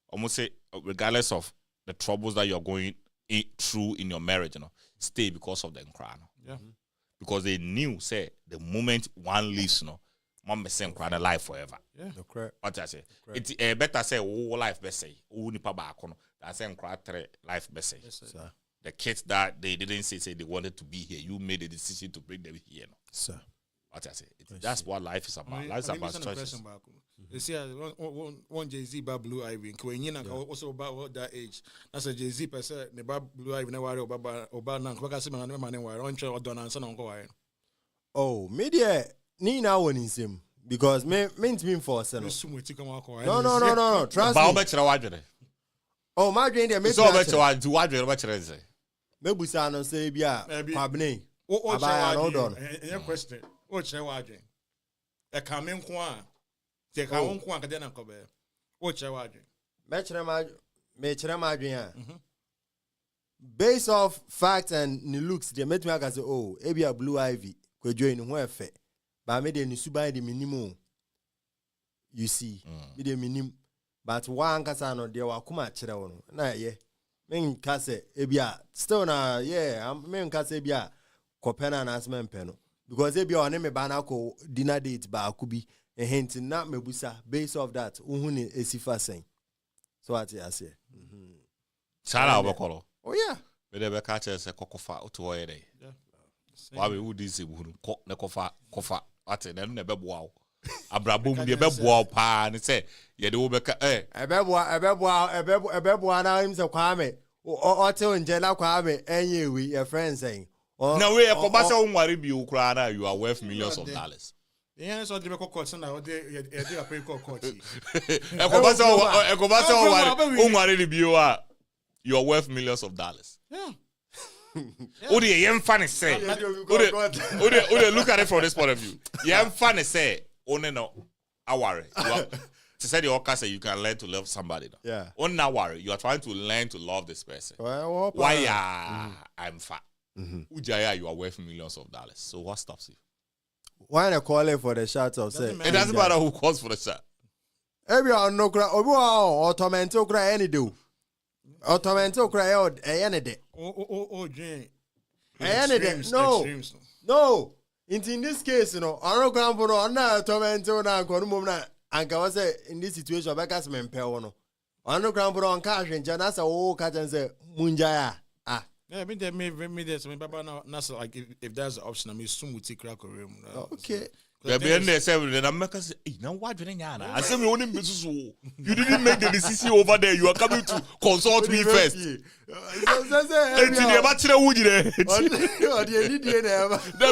almost say regardless of the troubles that you're going through in your marriage, stay because of the crown. Yeah. Because they knew, say, the moment one leaves, mom may say, cry life forever. Yeah. Correct. What I say? It's better say, life best say, nipa back on that say, cry life best say. The kids that they didn't say they wanted to be here, you made a decision to bring them here. Sir. What I say? That's what life is about. Life is about choices. You see, one Jay-Z about Blue Ivy, and also about that age. That's a Jay-Z person. The Blue Ivy never worry about now. Because I see my man worry. On trail or done and son on go. Oh, media ni na one in him because me for us. No. Trust me. Oh, my dream there. So much to what you much say. Maybe no say bia pabne. Your question. What's your wagon? A coming quan. Take our own quank then uncle bear. What's your wagon? Based off facts and the looks, they met me as say, oh, a Blue Ivy could join where fe. But I made a subai the minimum. You see, the minimum. But one casano, they were kuma children. Nah, yeah. Men case, ebia, still na, yeah, I'm men case ebia, copena and asmen peno. Because if you are name banako dinner date ba akubi a hint not mebusa based off that uhuni esifa saying. So what I say. Shala obokolo. Oh yeah. We dey catch us kokofa oto oye dey. Yeah. Why we would this ehunu ne kofa ate na no be boa. Abrabom dey be boa pa ne say ye dey wo be ka ebeboa na him say kwame o te nje na kwame enyewi your friend saying. No way, you are worth millions of dollars. Yeah, so the court now they are paying court. You are worth millions of dollars. Yeah. Odi funny say. Odi look at it from this point of view. Yeah, funny say. No, I worry. To say the Oka say you can learn to love somebody. No? Yeah. Not worry. You are trying to learn to love this person. Why? I'm fat. Ujaya, you are worth millions of dollars. So what stops you? Why not call it for the shot of say? It doesn't matter who calls for the shot. Everyone no cry. Oh, tormento cry any do. Or tormento cry out any day. Oh, Jane. Any day. No. In this case, I don't come for no tormento na kono na. Anka was in this situation, because me pay no. I don't come for on cash and just catch and say munjaya. Yeah, I mean, they made this. I mean, Baba, now, like if there's an option, I mean, soon we take crack room. Okay. Yeah, be in there, then I'm making say, now what do you I said, we only business. You didn't make the decision over there. You are coming to consult me first. And the bachelor would there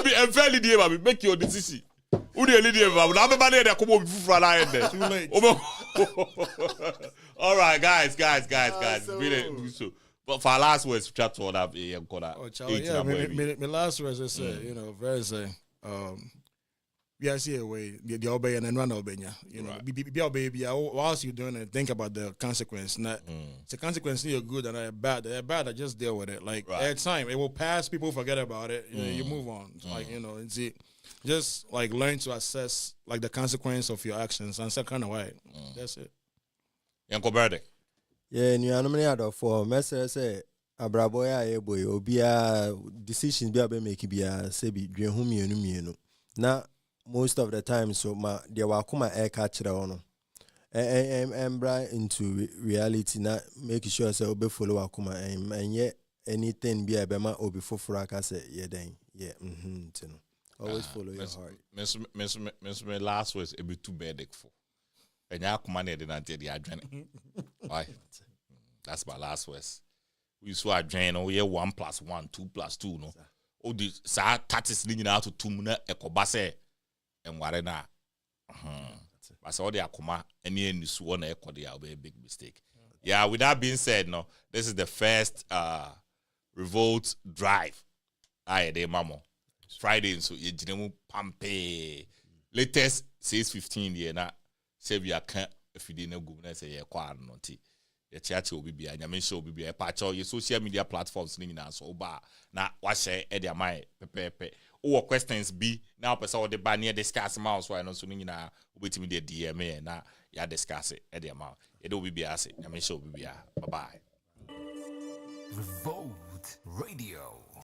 be unfairly dear, baby. Make your decision. Who the leader? Now, everybody there come over for line there. Too late. All right, guys. Really do so. But for our last words, chat to that. My last words is very say, we are see a way the obey and run obey. Be obey. Whilst you're doing it, think about the consequence. Not the consequence. You're good and they're bad. They're bad. I just deal with it. Like at time, it will pass. People forget about it. You move on. Like it's it. just like learn to assess like the consequence of your actions and second way. That's it. Yanko Berde. Yeah, and you are nominated for message say abraboya boy obia decisions be able make bia say be dwen hu mienu na most of the time so ma dia wakoma e ka kire ono embra into reality na make sure say obe follow wakoma and anything be abema obi foforo aka say ye den tino always follow your heart. Miss last words e be too bad for enya akoma na de na de adwene. Why? That's my last words. We saw a drain oh yeah 1 + 1 2 + 2 no. Oh the sa tatis ni nyina to tum na ekoba se enware na. But all the akoma any nisu one ekode a be big mistake. Yeah, with that being said, no, this is the first revolt drive. Aye de mamo. Friday so ye jinemu pampe. Latest 6:15 here na say we can if you didn't go na say ye kwa no ti. Ye chiachi obi bia nyame show obi bia pa cho ye social media platforms ni nyina so ba na wa share e dia mai pepepe o questions be now person o de ba near discuss mouse why no so ni nyina obetimi de DM na ya discuss e dia ma e do obi bia say nyame show obi bia bye bye. Revolt Radio.